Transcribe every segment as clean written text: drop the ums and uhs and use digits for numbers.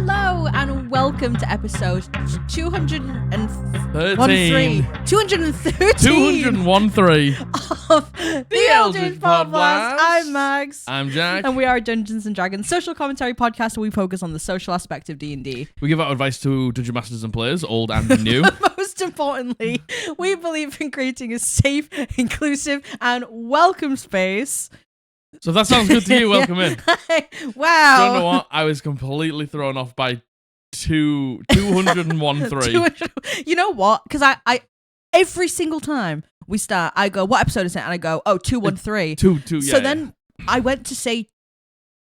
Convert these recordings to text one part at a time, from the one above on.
Hello and welcome to episode 213 of the Eldritch Podblast. I'm Mags. I'm Jack. And we are a Dungeons & Dragons social commentary podcast where we focus on the social aspect of D&D. We give out advice to Dungeon Masters and players, old and new. Most importantly, we believe in creating a safe, inclusive and welcome space. So if that sounds good to you, welcome in. Wow. Do you know what? I was completely thrown off by 213. You know what? Because I every single time we start, I go, what episode is it? And I go, 213. So then I went to say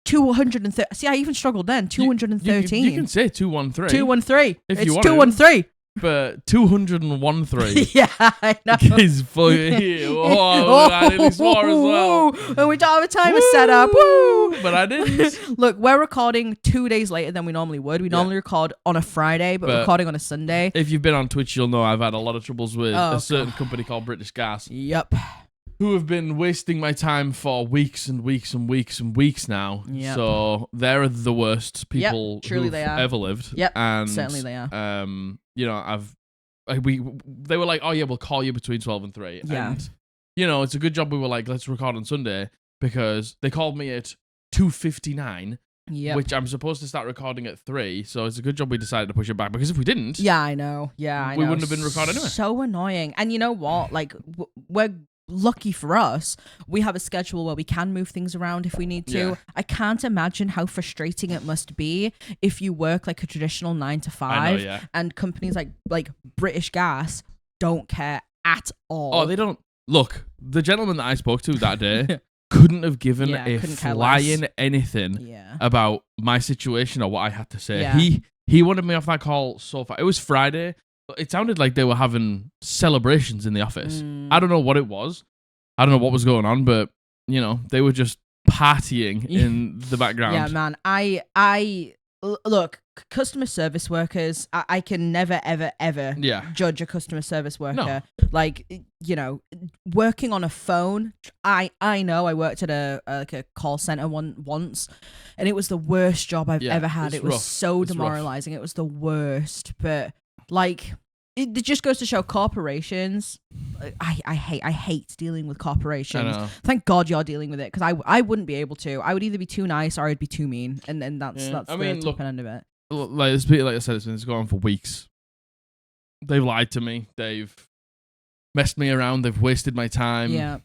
230. See, I even struggled then. 213. You can say 213. 213. If you want 213. But 213 yeah, I know. is funny. Oh, I nearly swore as well. And we don't have a timer set up. Woo! But I didn't. Look, we're recording 2 days later than we normally would. We normally record on a Friday, but we're recording on a Sunday. If you've been on Twitch, you'll know I've had a lot of troubles with a certain company called British Gas. Yep. Who have been wasting my time for weeks and weeks and weeks and weeks now. Yep. So they're the worst people who've ever lived. Yep, and certainly they are. You know, they were like, oh yeah, we'll call you between 12 and 3. Yeah. And, you know, it's a good job we were like, let's record on Sunday, because they called me at 2:59, which I'm supposed to start recording at 3. So it's a good job we decided to push it back, because if we didn't, yeah, I know. We wouldn't have been recording anyway. So annoying. And you know what? Like, we're lucky for us, we have a schedule where we can move things around if we need to. Yeah. I can't imagine how frustrating it must be if you work like a traditional 9 to 5 I know, yeah. and companies like British Gas don't care at all. Oh, they don't. Look, the gentleman that I spoke to that day couldn't have given a flying anything about my situation or what I had to say. Yeah. He wanted me off that call so far. It was Friday. It sounded like they were having celebrations in the office. I don't know what it was. I don't know what was going on, but, you know, they were just partying in the background. Yeah, man. I look, customer service workers, I can never, ever, ever judge a customer service worker. No. Like, you know, working on a phone, I know I worked at a call center once, and it was the worst job I've ever had. It was rough. So demoralizing. It was the worst, but... Like, it just goes to show corporations. I hate dealing with corporations. Thank God you're dealing with it, because I wouldn't be able to. I would either be too nice or I'd be too mean, and then that's the top end of it. Like I said, it's been going on for weeks. They've lied to me. They've messed me around. They've wasted my time. Yeah.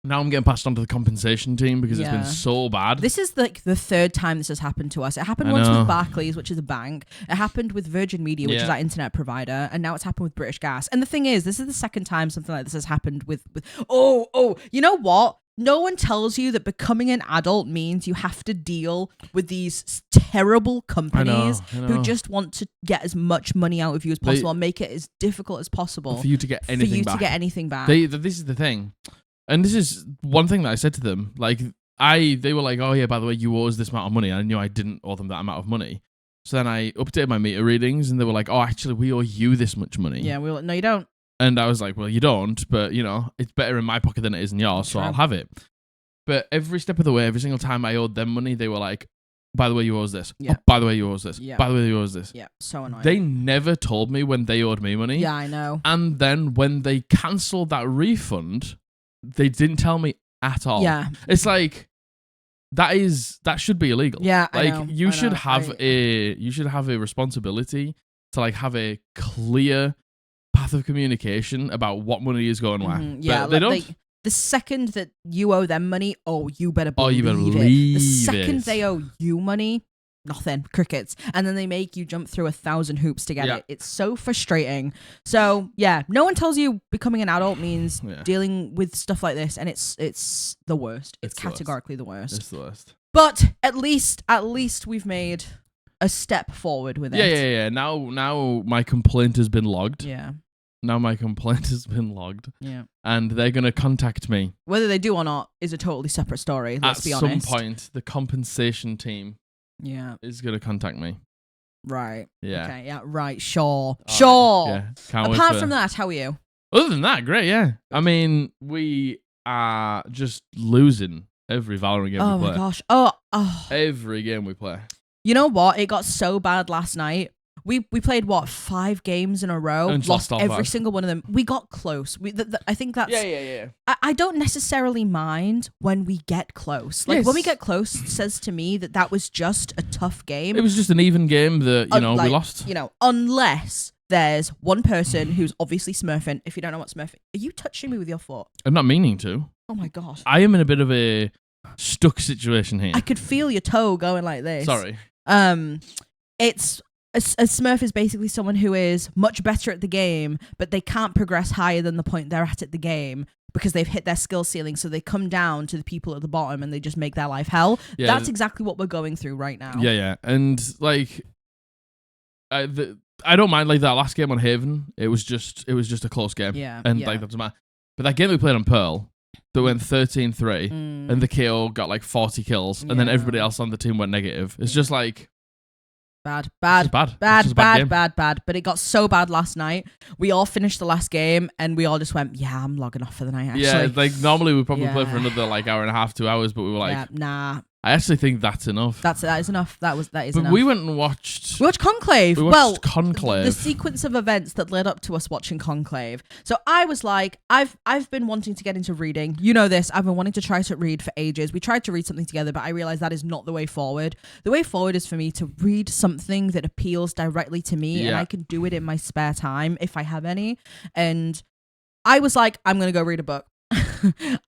Now I'm getting passed on to the compensation team because it's been so bad. This is like the third time this has happened to us. It happened once with Barclays, which is a bank. It happened with Virgin Media, which is our internet provider. And now it's happened with British Gas. And the thing is, this is the second time something like this has happened with you know what? No one tells you that becoming an adult means you have to deal with these terrible companies who just want to get as much money out of you as possible and make it as difficult as possible for you to get anything back. This is the thing. And this is one thing that I said to them. Like, they were like, oh yeah, by the way, you owe us this amount of money. And I knew I didn't owe them that amount of money. So then I updated my meter readings, and they were like, oh, actually, we owe you this much money. Yeah, we were like, no, you don't. And I was like, well, you don't, but, you know, it's better in my pocket than it is in yours, so I'll have it. But every step of the way, every single time I owed them money, they were like, by the way, you owe us this. Yeah. Oh, by the way, you owe us this. Yeah. By the way, you owe us this. Yeah, so annoying. They never told me when they owed me money. Yeah, I know. And then when they cancelled that refund, they didn't tell me at all. Yeah. It's like, that should be illegal. Yeah, like, I know. You should have a responsibility to, like, have a clear path of communication about what money is going where. Yeah, but they don't. The second that you owe them money, you better believe it. The second they owe you money, nothing, crickets. And then they make you jump through 1,000 hoops to get it. It's so frustrating. So yeah, no one tells you becoming an adult means dealing with stuff like this, and it's the worst. It's categorically the worst. It's the worst. But at least we've made a step forward with it. Yeah. Now my complaint has been logged. Yeah. Now my complaint has been logged. Yeah. And they're going to contact me. Whether they do or not is a totally separate story, let's be honest. At some point, the compensation team is going to contact me. Right. Yeah. Okay, yeah, right. Sure. Sure. Yeah. Can't Apart wait from that, how are you? Other than that, great, yeah. I mean, we are just losing every Valorant game we play. Oh my gosh. Oh. Every game we play. You know what? It got so bad last night. We played 5 games in a row, and lost every single one of them. We got close. I think that's yeah. I don't necessarily mind when we get close. Like when we get close, says to me that was just a tough game. It was just an even game that we lost. Unless there's one person who's obviously smurfing. If you don't know what smurfing, are you touching me with your foot? I'm not meaning to. Oh my gosh. I am in a bit of a stuck situation here. I could feel your toe going like this. Sorry. It's a smurf is basically someone who is much better at the game, but they can't progress higher than the point they're at the game because they've hit their skill ceiling. So they come down to the people at the bottom and they just make their life hell. Yeah, that's exactly what we're going through right now. Yeah. And like, I don't mind like that last game on Haven. It was just a close game. Yeah. And like that doesn't matter. But that game we played on Pearl, that went 13-3, and the KO got like 40 kills, and then everybody else on the team went negative. It's just like bad. But it got so bad last night. We all finished the last game, and we all just went, "Yeah, I'm logging off for the night." Actually. Yeah, like normally we probably play for another like hour and a half, 2 hours, but we were like, nah. I actually think that's enough. That is enough. That is but enough. We went and watched. We watched Conclave. Conclave. The sequence of events that led up to us watching Conclave. So I was like, I've been wanting to get into reading. You know this. I've been wanting to try to read for ages. We tried to read something together, but I realized that is not the way forward. The way forward is for me to read something that appeals directly to me, and I can do it in my spare time if I have any. And I was like, I'm gonna go read a book.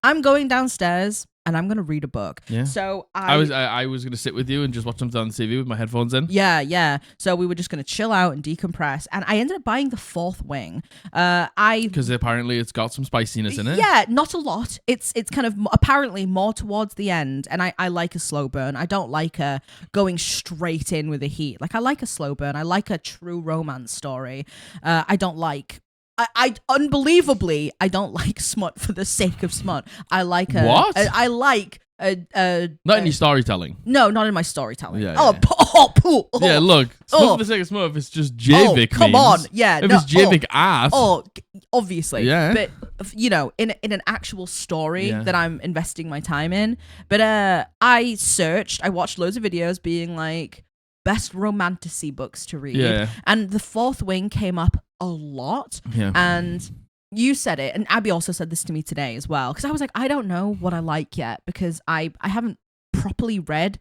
I'm going downstairs and I'm gonna read a book. Yeah. So I was gonna sit with you and just watch something on the TV with my headphones in. Yeah. So we were just gonna chill out and decompress, and I ended up buying The Fourth Wing. Because apparently it's got some spiciness in it. Yeah, not a lot. It's kind of apparently more towards the end, and I like a slow burn. I don't like a going straight in with the heat. Like I like a slow burn. I like a true romance story. I don't like. I unbelievably, I don't like smut for the sake of smut. I like what? I like not in your storytelling. No, not in my storytelling. Yeah. Yeah, look, smut for the sake of smut. If it's just Javik, come on, yeah. If it's Javik ass, obviously, yeah. But in an actual story that I'm investing my time in. But I watched loads of videos being like best romantasy books to read, and The Fourth Wing came up a lot, and you said it, and Abby also said this to me today as well, because I was like, I don't know what I like yet, because I haven't properly read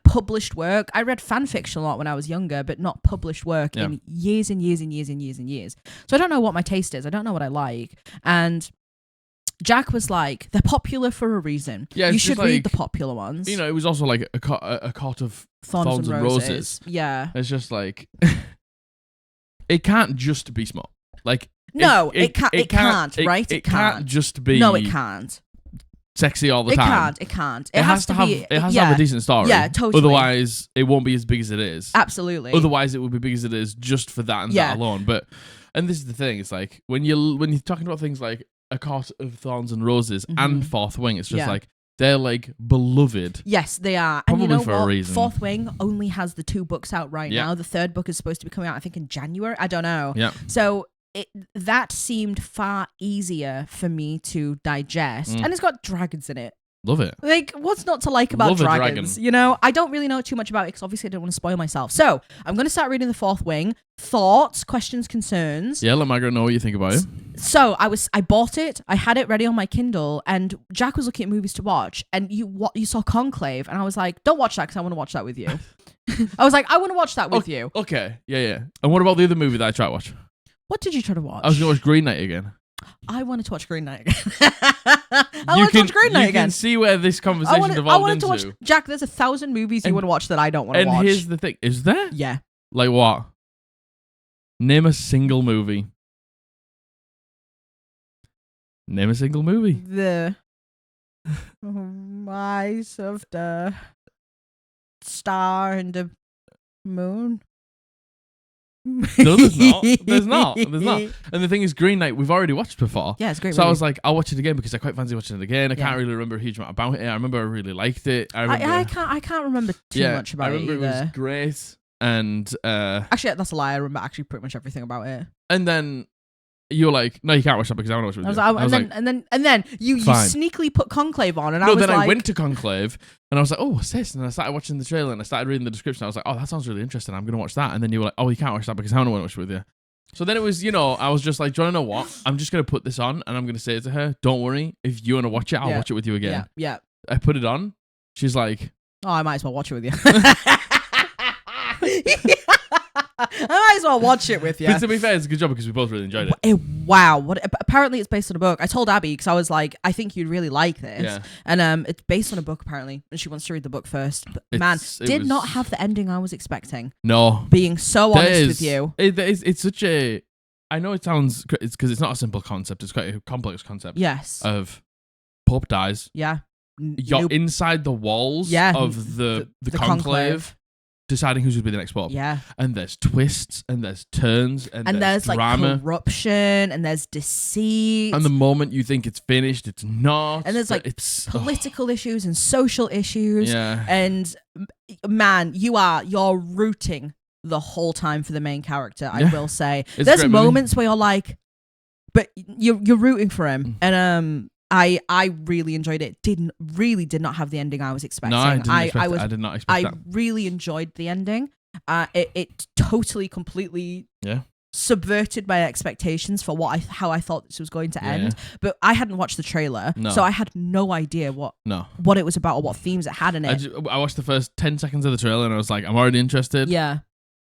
published work. I read fan fiction a lot when I was younger, but not published work in years and years and years and years and years. So I don't know what my taste is. I don't know what I like. And Jack was like, they're popular for a reason. Yeah, you should read the popular ones. It was also like a cot of thorns and roses. Yeah. It's just like... It can't just be smart. Like no, it can't. It can't just be. No, it can't. Sexy all the time. It can't. It has to have. It has to have a decent story. Yeah, totally. Otherwise, it won't be as big as it is. Absolutely. Otherwise, it would be big as it is just for that and that alone. And this is the thing. It's like when you're talking about things like A Cot of Thorns and Roses and Fourth Wing, it's just like. They're like beloved. Yes, they are. Probably and you know for what? a reason. Fourth Wing only has the 2 books out right now. The 3rd book is supposed to be coming out, I think, in January. I don't know. Yeah. So that seemed far easier for me to digest. And it's got dragons in it. Love it. Like, what's not to like about dragons? I don't really know too much about it because obviously I don't want to spoil myself. So I'm going to start reading The Fourth Wing. Thoughts, questions, concerns. Yeah, let Margaret know what you think about it. So I bought it. I had it ready on my Kindle, and Jack was looking at movies to watch, and you saw Conclave, and I was like, don't watch that because I want to watch that with you. I was like, I want to watch that with you. Okay, yeah. And what about the other movie that I tried to watch? What did you try to watch? I was going to watch Green Knight again. I wanted to watch Green Knight again. You can see where this conversation evolved into. To watch, Jack, there's 1,000 movies you want to watch that I don't want to watch. And here's the thing. Is there? Yeah. Like what? Name a single movie. Name a single movie. The Eyes of the Star and the Moon. No, there's not. There's not. And the thing is, Green Knight, we've already watched before. Yeah, it's a great. So I was like, I'll watch it again because I quite fancy watching it again. I can't really remember a huge amount about it. I remember I really liked it. I can't remember too much about it. I remember it was great. And actually, that's a lie. I remember actually pretty much everything about it. And then you were like, no, you can't watch that because I want to watch it with you. I was like, and then you sneakily put Conclave on, and I was like, I went to Conclave, and I was like, oh, what's this? And I started watching the trailer, and I started reading the description. I was like, oh, that sounds really interesting. I'm gonna watch that. And then you were like, oh, you can't watch that because I want to watch it with you. So then it was, I was just like, do you want to know what? I'm just gonna put this on, and I'm gonna say to her, don't worry, if you want to watch it, I'll watch it with you again. Yeah. I put it on. She's like, oh, I might as well watch it with you. I might as well watch it with you. But to be fair, it's a good job because we both really enjoyed it. Wow. Apparently it's based on a book. I told Abby because I was like, I think you'd really like this. Yeah. And it's based on a book apparently, and she wants to read the book first. But did not have the ending I was expecting. No. Being so honest with you. It's such a... I know it sounds... It's because it's not a simple concept. It's quite a complex concept. Yes. Of Pope dies. Yeah. You're inside the walls of the conclave. Deciding who's going to be the next Pope. Yeah. And there's twists, and there's turns, and there's drama. Like corruption, and there's deceit. And the moment you think it's finished, it's not. And there's like political issues and social issues. Yeah. And man, you're rooting the whole time for the main character, I will say. There's moments where you're like, but you're rooting for him. And I really enjoyed it. Did not have the ending I was expecting. No, I did not expect that. I really enjoyed the ending. It totally, completely subverted my expectations for how I thought this was going to end. But I hadn't watched the trailer, so I had no idea what it was about or what themes it had in it. I watched the first 10 seconds of the trailer and I was like, I'm already interested. Yeah.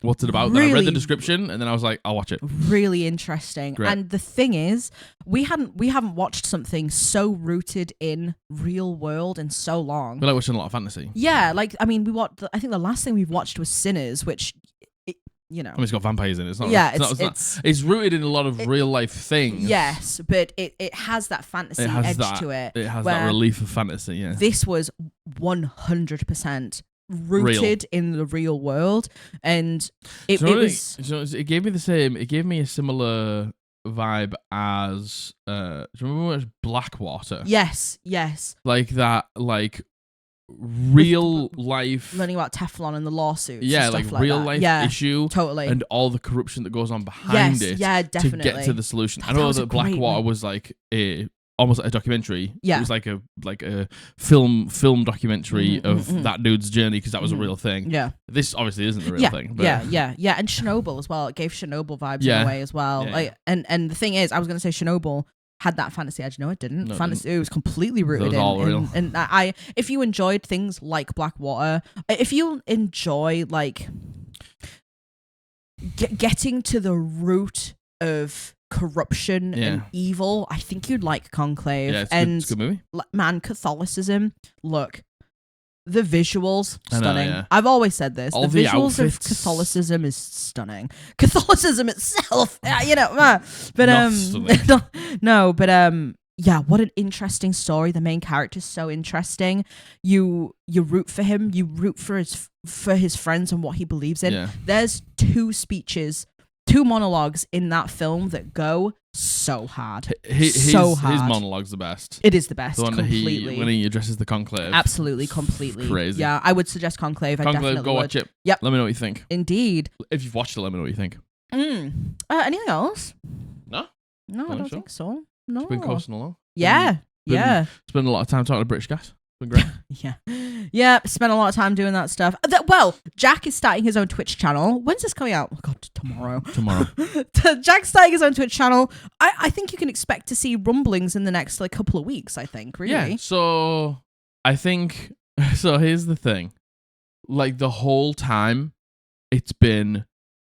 What's it about? Then I read the description and then I was like, I'll watch it. Really interesting. Great. And the thing is, we haven't watched something so rooted in real world in so long. We like watching a lot of fantasy. Yeah, like I mean, I think the last thing we've watched was Sinners, which I mean, it's got vampires in it. It's not. Yeah, it's rooted in a lot of real life things. Yes, but it has that fantasy edge to it. It has that relief of fantasy. Yeah. This was 100% rooted in the real world, and it gave me a similar vibe as do you remember when it was Blackwater? Yes like that, like real life learning about Teflon and the lawsuits, like real life issue, totally, and all the corruption that goes on behind it, definitely, to get to the solution. I know that Blackwater was like almost like a documentary. It was like a film documentary of that dude's journey because that was a real thing. Yeah, this obviously isn't the real thing. But yeah, and Chernobyl as well. It gave Chernobyl vibes in a way as well. Like, and the thing is, I was gonna say Chernobyl had that fantasy edge. No, it didn't. It was completely rooted in I. If you enjoyed things like Blackwater, if you enjoy like getting to the root of corruption and evil, I think you'd like Conclave. Yeah, it's a good movie. Man, Catholicism. Look, the visuals, stunning. I've always said this. The visuals of Catholicism is stunning. Catholicism itself, but no, but yeah, what an interesting story. The main character's so interesting. You root for him. You root for his friends and what he believes in. Yeah. There's two monologues in that film that go so hard. His monologue's the best. It is the best. The one completely. When he addresses the conclave. Absolutely, completely. Crazy. Yeah, I would suggest Conclave. Go watch it. Yep. Let me know what you think. Indeed. If you've watched it, let me know what you think. Anything else? No, I don't think so. No. It's been coasting along. Yeah. Spent a lot of time talking to British Gas. Been great. Yeah. Spent a lot of time doing that stuff. Well, Jack is starting his own Twitch channel. When's this coming out? Oh God, tomorrow. Jack's starting his own Twitch channel. I think you can expect to see rumblings in the next couple of weeks. I think, really. Yeah. So I think. So here's the thing. Like the whole time, it's been.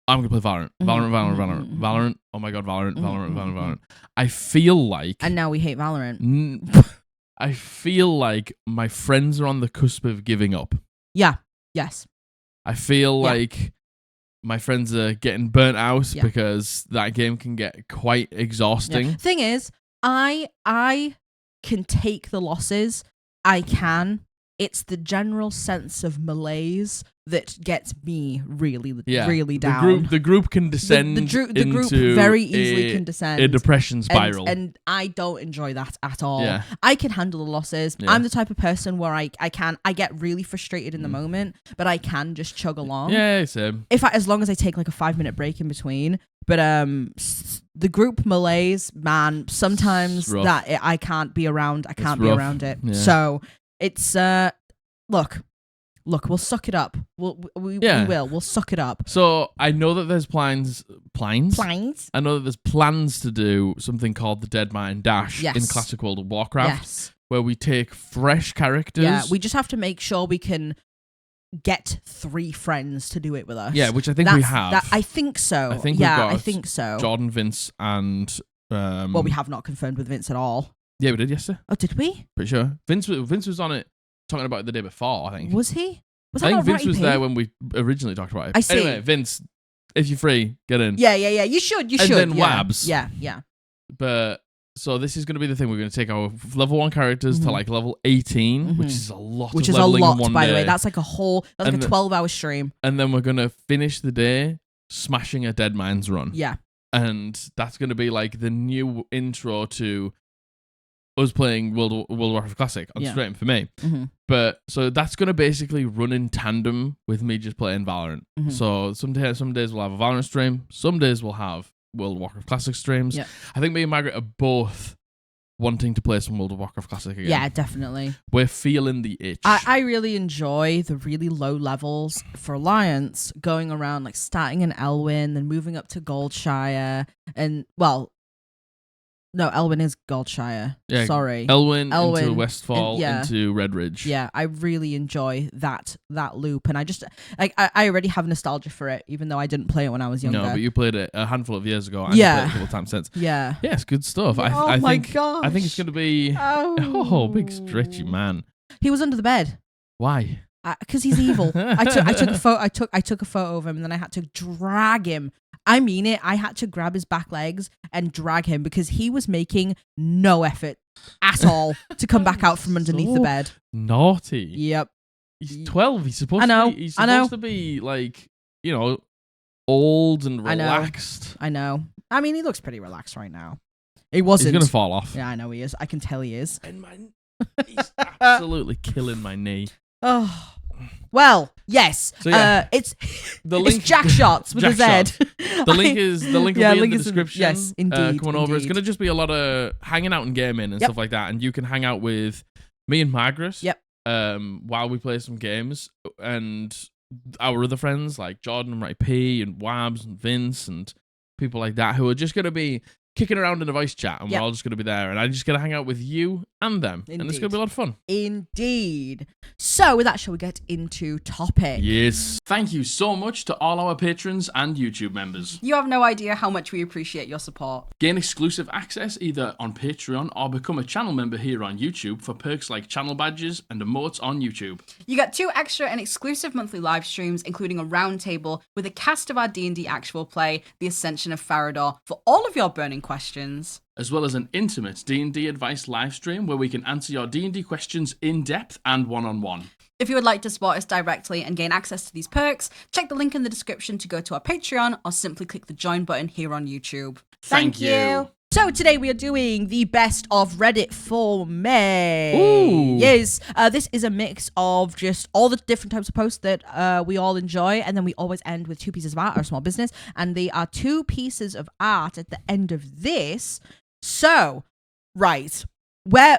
I'm gonna play Valorant. Valorant. Oh my God, Valorant. I feel like. And now we hate Valorant. I feel like my friends are on the cusp of giving up. Yeah. Yes. I feel like my friends are getting burnt out because that game can get quite exhausting. Yeah. Thing is, I can take the losses. I can. It's the general sense of malaise that gets me really down. The group can descend. The group very easily can descend a depression spiral, and I don't enjoy that at all. Yeah. I can handle the losses. Yeah. I'm the type of person where I get really frustrated in the moment, but I can just chug along. Yeah, same. As long as I take like a 5-minute break in between. But the group malaise, man, sometimes that I can't be around. I can't be around it. Yeah. So it's Look, we'll suck it up. We will. We'll suck it up. So I know that there's plans. I know that there's plans to do something called the Dead Mine Dash in Classic World of Warcraft, where we take fresh characters. Yeah, we just have to make sure we can get 3 friends to do it with us. Yeah, which I think we have. I think so. I think so. Jordan, Vince, and well, we have not confirmed with Vince at all. Yeah, we did yesterday. Oh, did we? Pretty sure. Vince was on it. Talking about it the day before, I think. Was he? I think Vince was there when we originally talked about it. I see. Anyway, Vince, if you're free, get in. Yeah. You should. And then Wabs. Yeah. But so this is going to be the thing. We're going to take our level 1 characters to like level 18, which is a lot. Which is a lot, by the way. That's like a 12-hour stream. And then we're going to finish the day smashing a Dead Mines run. Yeah. And that's going to be like the new intro to us playing World of Warcraft Classic on stream for me. Mm-hmm. But so that's going to basically run in tandem with me just playing Valorant. Mm-hmm. So some days we'll have a Valorant stream. Some days we'll have World of Warcraft Classic streams. Yep. I think me and Margaret are both wanting to play some World of Warcraft Classic again. Yeah, definitely. We're feeling the itch. I really enjoy the really low levels for Alliance, going around like starting in Elwyn, then moving up to Goldshire, and no, Elwyn is Goldshire. Yeah, sorry. Elwyn into Westfall, into Redridge. Yeah, I really enjoy that loop. And I just, I already have nostalgia for it, even though I didn't play it when I was younger. No, but you played it a handful of years ago. And played it a couple of times since. Yeah. Yeah, it's good stuff. I think it's going to be... Oh, big stretchy man. He was under the bed. Why? Because he's evil. I took a photo. I took a photo of him, and then I had to drag him. I mean it. I had to grab his back legs and drag him because he was making no effort at all to come back out from underneath the bed. Naughty. Yep. He's 12. He's supposed to be like, old and relaxed. I know. I mean, he looks pretty relaxed right now. He wasn't. He's gonna fall off. Yeah, I know he is. I can tell he is. And he's absolutely killing my knee. Oh. Well, yes. So, it's Jack Shots with a Z. The link will be in the description. Yes, indeed. Come on over. It's going to just be a lot of hanging out and gaming and stuff like that. And you can hang out with me and Margaret. Yep. While we play some games, and our other friends like Jordan and Ray P and Wabs and Vince and people like that who are just going to be kicking around in a voice chat, and we're all just going to be there, and I'm just going to hang out with you and them. Indeed. And it's going to be a lot of fun. Indeed. So with that, shall we get into topic? Yes. Thank you so much to all our patrons and YouTube members. You have no idea how much we appreciate your support. Gain exclusive access either on Patreon or become a channel member here on YouTube for perks like channel badges and emotes on YouTube. You get 2 extra and exclusive monthly live streams, including a roundtable with a cast of our D&D actual play, The Ascension of Farador, for all of your burning questions. As well as an intimate D&D advice live stream where we can answer your D&D questions in depth and one-on-one. If you would like to support us directly and gain access to these perks, check the link in the description to go to our Patreon or simply click the join button here on YouTube. Thank you. So today we are doing the best of Reddit for May. Ooh. Yes, this is a mix of just all the different types of posts that we all enjoy, and then we always end with 2 pieces of art, our small business, and they are 2 pieces of art at the end of this. So, right, we're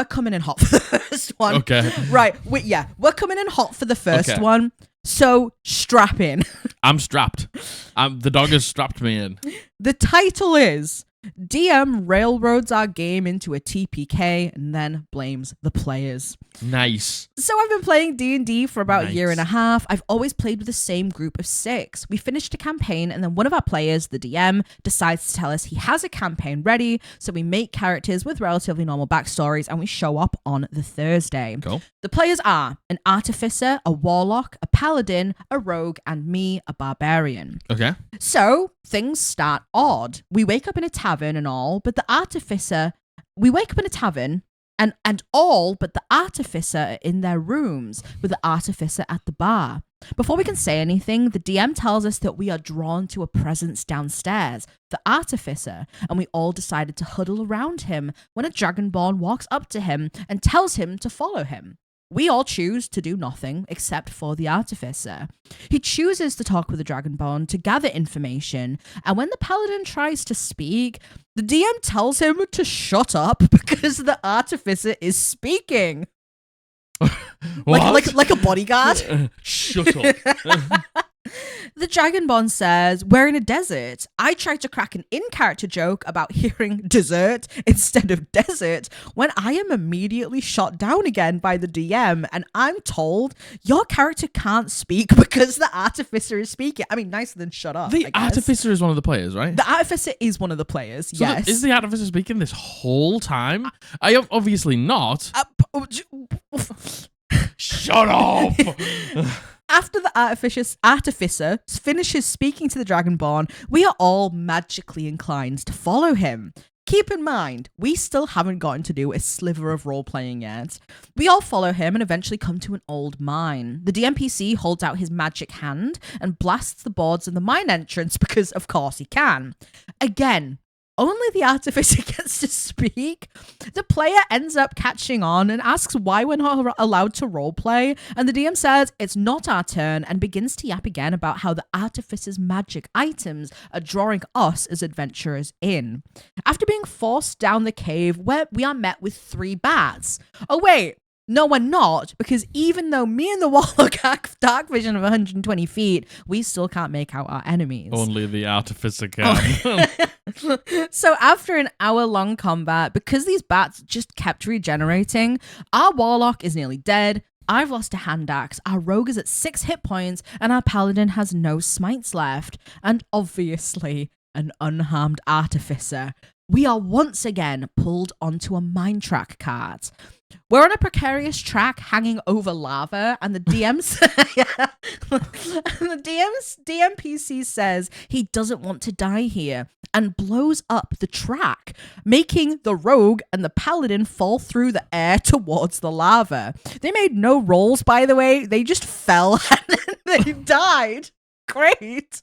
coming in hot for the first one. Okay. Right, we're coming in hot for the first one. So strap in. I'm strapped. The dog has strapped me in. The title is DM railroads our game into a TPK and then blames the players. Nice. So I've been playing D&D for about a year and a half. I've always played with the same group of 6. We finished a campaign and then one of our players, the DM, decides to tell us he has a campaign ready. So we make characters with relatively normal backstories and we show up on the Thursday. Cool. The players are an artificer, a warlock, a paladin, a rogue, and me, a barbarian. Okay. So things start odd. We wake up in a tavern and all, but the artificer, we wake up in a tavern And all but the artificer are in their rooms, with the artificer at the bar. Before we can say anything, the DM tells us that we are drawn to a presence downstairs, the artificer, and we all decided to huddle around him when a dragonborn walks up to him and tells him to follow him. We all choose to do nothing except for the artificer. He chooses to talk with the dragonborn to gather information, and when the paladin tries to speak, the DM tells him to shut up because the artificer is speaking. like a bodyguard. Shut up. The Dragonborn says, we're in a desert. I tried to crack an in-character joke about hearing dessert instead of desert when I am immediately shot down again by the DM, and I'm told your character can't speak because the artificer is speaking. I mean, nicer than shut up. The artificer is one of the players, right? The artificer is one of the players, so yes. Is the artificer speaking this whole time? I am obviously not. Shut up! After the artificer finishes speaking to the Dragonborn, we are all magically inclined to follow him. Keep in mind, we still haven't gotten to do a sliver of role-playing yet. We all follow him and eventually come to an old mine. The DMPC holds out his magic hand and blasts the boards of the mine entrance because, of course, he can. Again, only the artificer gets to speak. The player ends up catching on and asks why we're not allowed to roleplay, and the DM says it's not our turn and begins to yap again about how the artificer's magic items are drawing us as adventurers in. After being forced down the cave, we are met with 3 bats. Oh wait, no, we're not, because even though me and the Warlock have dark vision of 120 feet, we still can't make out our enemies. Only the artificer can. So after an hour-long combat, because these bats just kept regenerating, our Warlock is nearly dead, I've lost a hand axe, our Rogue is at 6 hit points, and our Paladin has no smites left, and obviously an unharmed artificer. We are once again pulled onto a mine track cart. We're on a precarious track hanging over lava, and the DMPC says he doesn't want to die here and blows up the track, making the Rogue and the Paladin fall through the air towards the lava. They made no rolls, by the way. They just fell and they died. Great.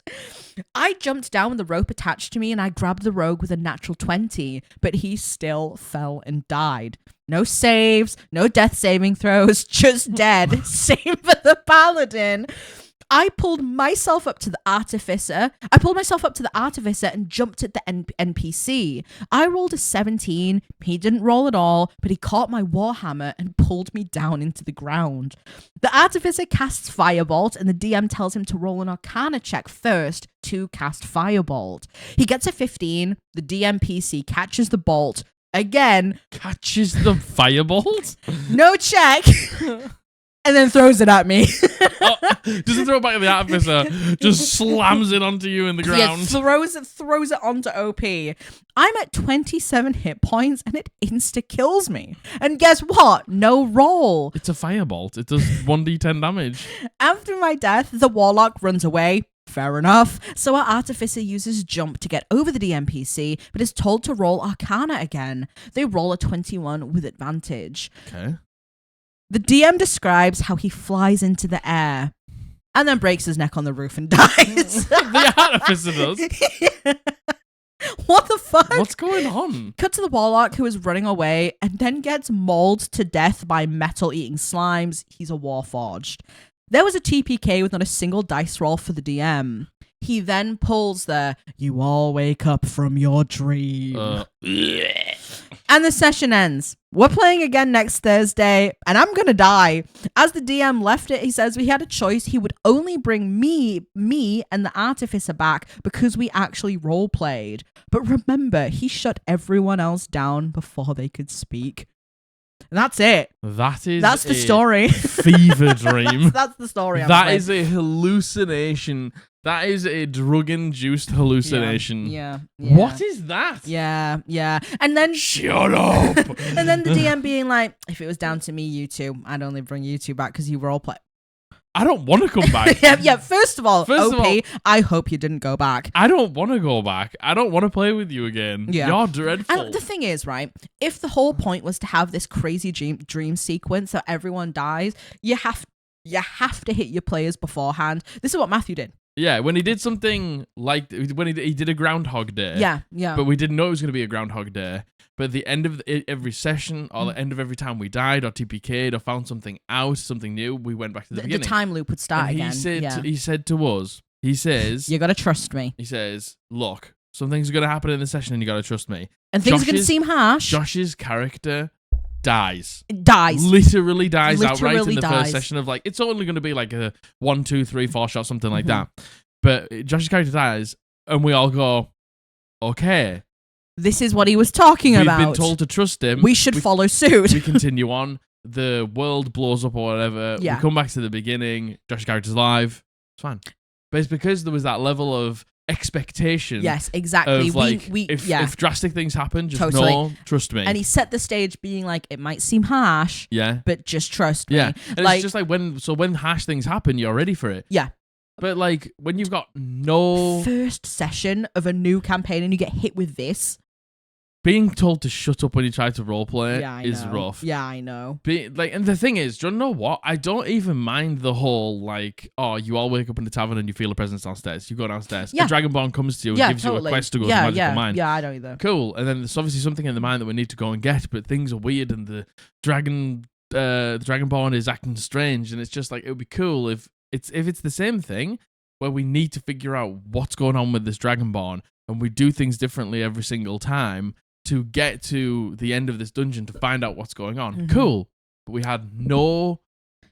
I jumped down with the rope attached to me and I grabbed the Rogue with a natural 20, but he still fell and died. No saves, no death saving throws, just dead. Same for the Paladin. I pulled myself up to the artificer. And jumped at the NPC. I rolled a 17. He didn't roll at all, but he caught my warhammer and pulled me down into the ground. The artificer casts Firebolt, and the DM tells him to roll an Arcana check first to cast Firebolt. He gets a 15. The DMPC catches the bolt. Again. Catches the Firebolt? No check. And then throws it at me. Doesn't throw it back at the artificer. Just slams it onto you in the ground. Yeah, throws it onto OP. I'm at 27 hit points and it insta-kills me. And guess what? No roll. It's a firebolt. It does 1d10 damage. After my death, the Warlock runs away. Fair enough. So our artificer uses jump to get over the DMPC, but is told to roll Arcana again. They roll a 21 with advantage. Okay. The DM describes how he flies into the air and then breaks his neck on the roof and dies. The artificer does. What the fuck? What's going on? Cut to the Warlock, who is running away and then gets mauled to death by metal-eating slimes. He's a warforged. There was a TPK with not a single dice roll for the DM. He then pulls the "you all wake up from your dream." And the session ends. We're playing again next Thursday, and I'm gonna die. As the DM left it, he says we had a choice. He would only bring me and the artificer back because we actually role played. But remember, he shut everyone else down before they could speak. And that's it. That's the story. Fever dream. That's the story. That is a hallucination. That is a drug-induced hallucination. Yeah. What is that? Yeah. And then shut up. And then the DM being like, if it was down to me, you two, I'd only bring you two back because you role play. I don't want to come back. yeah. First of all, OP, I hope you didn't go back. I don't want to go back. I don't want to play with you again. Yeah. You're dreadful. And the thing is, right, if the whole point was to have this crazy dream sequence so everyone dies, you have to hit your players beforehand. This is what Matthew did. Yeah, when he did something like when he did a Groundhog Day. Yeah. But we didn't know it was going to be a Groundhog Day. But at the end of every session, or the end of every time we died, or TPK'd, or found something out, something new, we went back to the beginning. The time loop would start and again. He said to us, he says, you got to trust me. He says, look, some things are going to happen in the session and you got to trust me. And things are going to seem harsh. Josh's character dies. Literally outright in the first session of like, it's only going to be like a 1, 2, 3, 4 shot, something like that. But Josh's character dies and we all go, okay. This is what he was talking about. We've been told to trust him. We should follow suit. We continue on. The world blows up or whatever. Yeah. We come back to the beginning. Josh's character's alive. It's fine. But it's because there was that level of expectation. Yes, exactly. Of like, if drastic things happen, just know, trust me. And he set the stage being like, it might seem harsh, but just trust me. Yeah. And it's just like when harsh things happen, you're ready for it. Yeah. But like when you've got no first session of a new campaign and you get hit with this. Being told to shut up when you try to roleplay is rough. Yeah, I know. And the thing is, do you know what? I don't even mind the whole, like, oh, you all wake up in the tavern and you feel a presence downstairs. You go downstairs. A Dragonborn comes to you and gives you a quest to go to Magical Mine. Yeah, I don't either. Cool. And then there's obviously something in the mine that we need to go and get, but things are weird and the Dragonborn is acting strange. And it's just like, it would be cool if it's the same thing where we need to figure out what's going on with this Dragonborn and we do things differently every single time to get to the end of this dungeon to find out what's going on. Cool. But we had no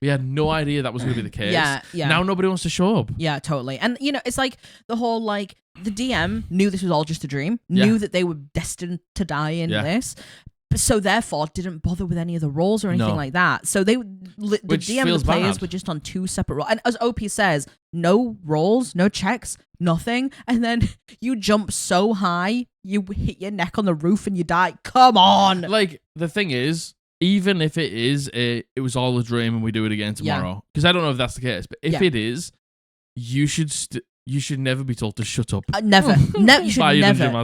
idea that was going to be the case. Yeah. Now nobody wants to show up. Yeah, totally. And, it's like the whole, like, the DM knew this was all just a dream, knew that they were destined to die in this, so therefore didn't bother with any of the roles or anything like that. So the DM and the players were just on 2 separate roles. And as OP says, no rolls, no checks, nothing. And then you jump so high, you hit your neck on the roof and you die. Come on. Like, the thing is, even if it was all a dream and we do it again tomorrow, because I don't know if that's the case, but if it is, you should never be told to shut up. Never. You should never.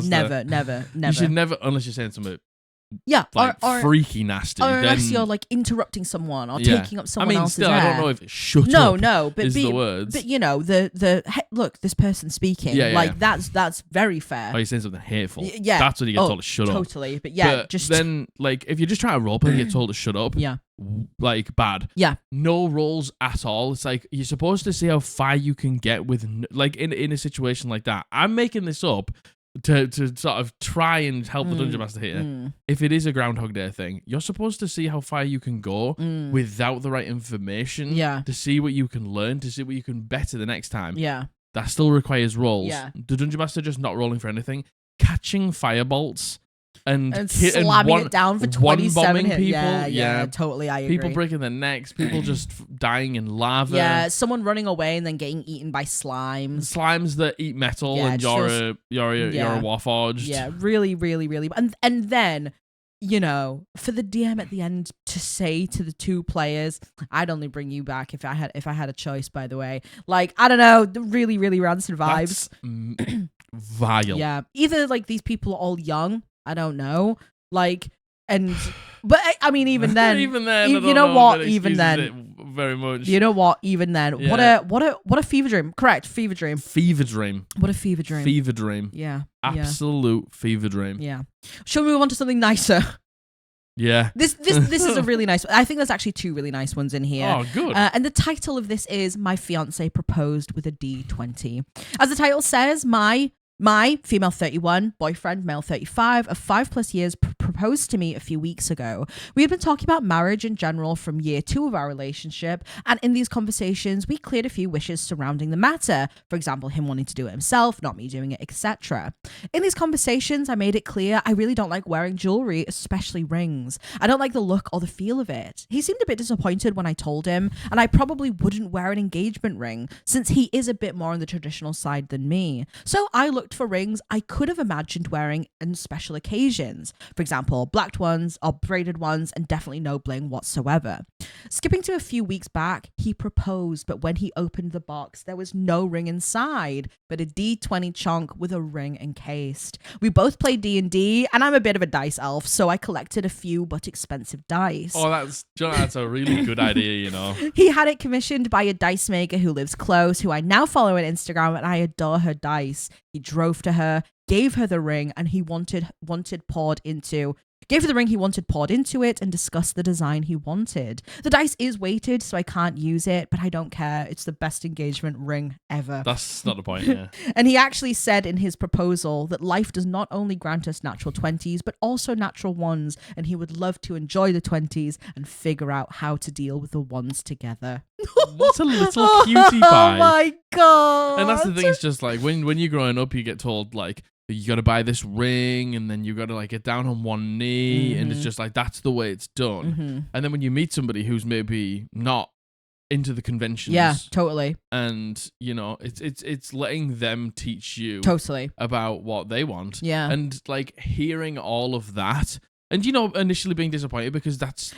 You should never, unless you're saying something. Yeah, like or freaky nasty. Or unless you're like interrupting someone or taking up someone else's air. I don't know if shut up but is the words. But hey, look, this person speaking, that's very fair. Oh, you're saying something hateful. Yeah, that's when you get told to shut up. Totally, but just then, like, if you're just trying to roleplay and you get told to shut up, like bad. Yeah, no roles at all. It's like you're supposed to see how far you can get with, like, in a situation like that. I'm making this up to sort of try and help the Dungeon Master here. If it is a Groundhog Day thing, you're supposed to see how far you can go without the right information to see what you can learn, to see what you can better the next time. Yeah. That still requires rolls. Yeah. The Dungeon Master just not rolling for anything, catching firebolts and slamming it down for 27 hits. People. Yeah, totally, I agree. People breaking their necks, people just dying in lava. Yeah, someone running away and then getting eaten by slimes. Slimes that eat metal and you're a warforged. Yeah, really, really, really. And then, for the DM at the end to say to the 2 players, I'd only bring you back if I had a choice, by the way. Like, I don't know, really, really rancid vibes. That's vile. Yeah. Either like these people are all young, I don't know. Like, but I mean, even then, you know what? Even then, very much. You know what? Even then, what a fever dream. Correct, fever dream. Fever dream. What a fever dream. Fever dream. Yeah. Absolute fever dream. Yeah. Shall we move on to something nicer? Yeah. This is a really nice one. I think there's actually 2 really nice ones in here. Oh, good. And the title of this is My Fiancé Proposed with a D20. As the title says, my female 31, boyfriend, male 35, of 5+ years proposed to me a few weeks ago. We had been talking about marriage in general from year 2 of our relationship, and in these conversations, we cleared a few wishes surrounding the matter. For example, him wanting to do it himself, not me doing it, etc. In these conversations, I made it clear I really don't like wearing jewelry, especially rings. I don't like the look or the feel of it. He seemed a bit disappointed when I told him, and I probably wouldn't wear an engagement ring, since he is a bit more on the traditional side than me. So I looked for rings I could have imagined wearing on special occasions. For example, example, blacked ones or braided ones, and definitely no bling whatsoever. Skipping to a few weeks back, he proposed, but when he opened the box, there was no ring inside, but a D20 chunk with a ring encased. We both played D&D, and I'm a bit of a dice elf, so I collected a few but expensive dice. Oh, that's a really good idea, you know. He had it commissioned by a dice maker who lives close, who I now follow on Instagram, and I adore her dice. He drove to her, gave her the ring, and he gave her the ring he wanted poured into it, and discussed the design he wanted. The dice is weighted, so I can't use it, but I don't care. It's the best engagement ring ever. That's not the point, yeah. And he actually said in his proposal that life does not only grant us natural 20s, but also natural ones, and he would love to enjoy the 20s and figure out how to deal with the ones together. What a little cutie pie. Oh my God. And that's the thing, it's just like, when you're growing up, you get told, like, you got to buy this ring, and then you got to like get down on one knee, and it's just like, that's the way it's done. And then when you meet somebody who's maybe not into the conventions, yeah, totally, and you know, it's letting them teach you totally about what they want, yeah, and like hearing all of that. And you know, initially being disappointed because that's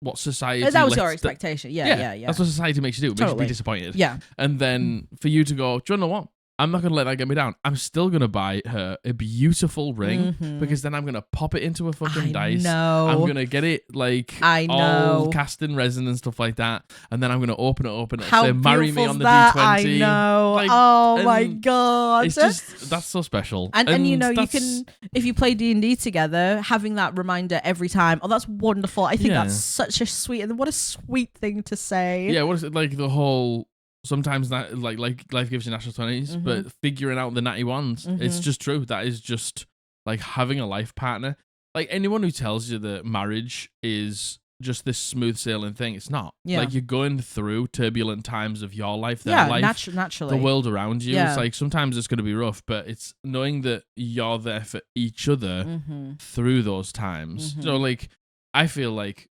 what society. That was your expectation. Yeah. That's what society makes you do. It makes you be disappointed. Yeah. And then for you to go, do you know what? I'm not going to let that get me down. I'm still going to buy her a beautiful ring because then I'm going to pop it into a fucking dice. I'm going to get it like all cast in resin and stuff like that. And then I'm going to open it and say, marry me on the D20. I know. Like, oh my God. It's just, that's so special. And you know, you can, if you play D&D together, having that reminder every time. Oh, that's wonderful. I think that's such a sweet, and what a sweet thing to say. Yeah. What is it like the whole... Sometimes that like life gives you natural 20s, but figuring out the natty ones, it's just true. That is just like having a life partner. Like anyone who tells you that marriage is just this smooth sailing thing, it's not. Yeah. Like you're going through turbulent times of your life, their life, naturally, the world around you. Yeah. It's like sometimes it's going to be rough, but it's knowing that you're there for each other through those times. So like, I feel like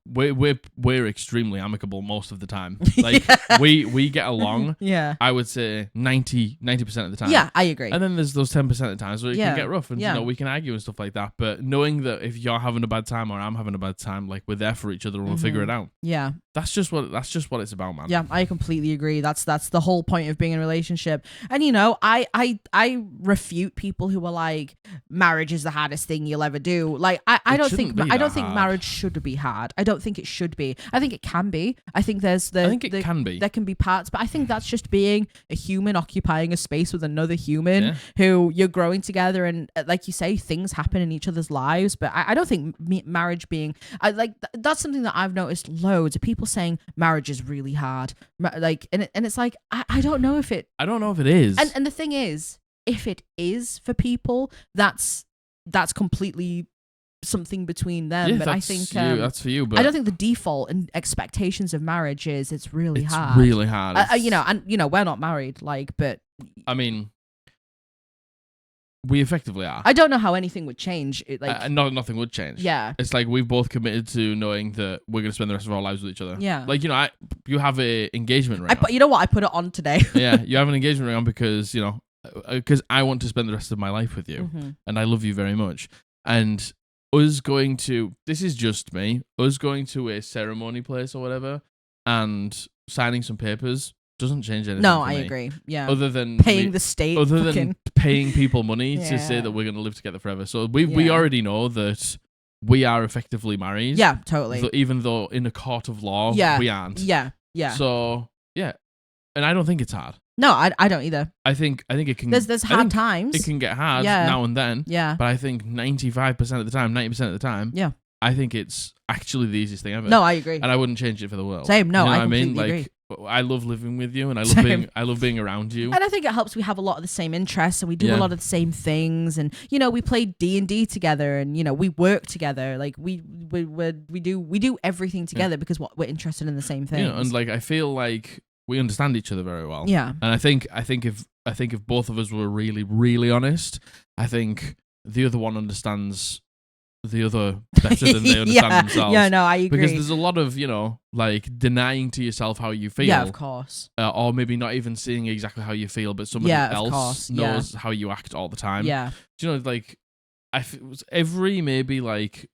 we're extremely amicable most of the time. Like we get along. Yeah, I would say 90% of the time. Yeah, I agree. And then there's those 10% of times where it can get rough, and you know, we can argue and stuff like that. But knowing that if you're having a bad time or I'm having a bad time, like we're there for each other and we'll figure it out. Yeah, that's just what it's about, man. Yeah, I completely agree. That's the whole point of being in a relationship. And you know, I refute people who are like, marriage is the hardest thing you'll ever do. Like I don't think marriage should be hard. I don't think it should be. I think it can be. I think it can be. There can be parts, but I think that's just being a human occupying a space with another human who you're growing together, and like you say, things happen in each other's lives. But I don't think marriage being that's something that I've noticed loads of people saying marriage is really hard. Like and it's like I don't know if it is. And the thing is, if it is for people, that's completely something between them. But I think that's for you. But I don't think the default and expectations of marriage is it's really hard. It's really hard. You know, we're not married, like, but I mean, we effectively are. I don't know how anything would change. Nothing would change. Yeah, it's like we've both committed to knowing that we're going to spend the rest of our lives with each other. Yeah, like you know, you have a engagement ring. You know what? I put it on today. Yeah, you have an engagement ring on because you know, because I want to spend the rest of my life with you, and I love you very much, and. Us going to a ceremony place or whatever and signing some papers doesn't change anything. No, I agree. Yeah. Other than paying the state. Other than paying people money to say that we're going to live together forever. So we already know that we are effectively married. Yeah, totally. Even though in a court of law, we aren't. Yeah, yeah. So, yeah. And I don't think it's hard. No, I don't either. I think it can. There's hard times. It can get hard now and then. Yeah. But I think 95% of the time, 90% of the time. Yeah. I think it's actually the easiest thing ever. No, I agree. And I wouldn't change it for the world. Same. No, you know I completely agree. I love living with you, and I love being around you. And I think it helps. We have a lot of the same interests, and we do a lot of the same things. And you know, we play D&D together, and you know, we work together. Like we do everything together because we're interested in the same things. You know, and like I feel like we understand each other very well. Yeah. And I think if both of us were really, really honest, I think the other one understands the other better than they understand themselves. Yeah, no, I agree. Because there's a lot of, you know, like denying to yourself how you feel. Yeah, of course. Or maybe not even seeing exactly how you feel, but somebody else knows how you act all the time. Yeah. Do you know, like, every maybe like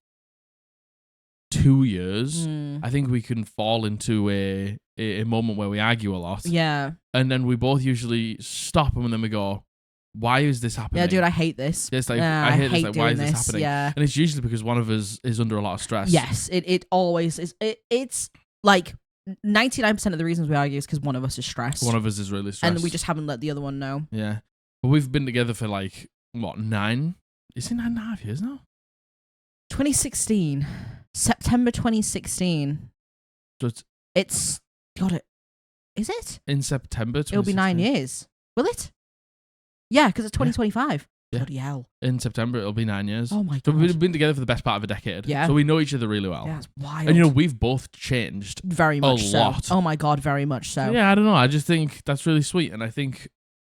2 years, I think we can fall into a moment where we argue a lot. Yeah. And then we both usually stop and then we go, why is this happening? Yeah, dude, I hate this. It's like, I hate this. Like, why is this happening? Yeah. And it's usually because one of us is under a lot of stress. Yes, it always is. It's like 99% of the reasons we argue is because one of us is stressed. One of us is really stressed. And we just haven't let the other one know. Yeah. But we've been together for like, what, 9? Is it 9.5 years now? 2016. September 2016. It's got it. Is it? In September 2016? It'll be 9 years. Will it? Yeah, because it's 2025. Yeah. Bloody hell. In September, it'll be 9 years. Oh my God. So we've been together for the best part of a decade. Yeah. So we know each other really well. Yeah, it's wild. And we've both changed very much a lot. Oh my God, very much so. Yeah, I don't know. I just think that's really sweet. And I think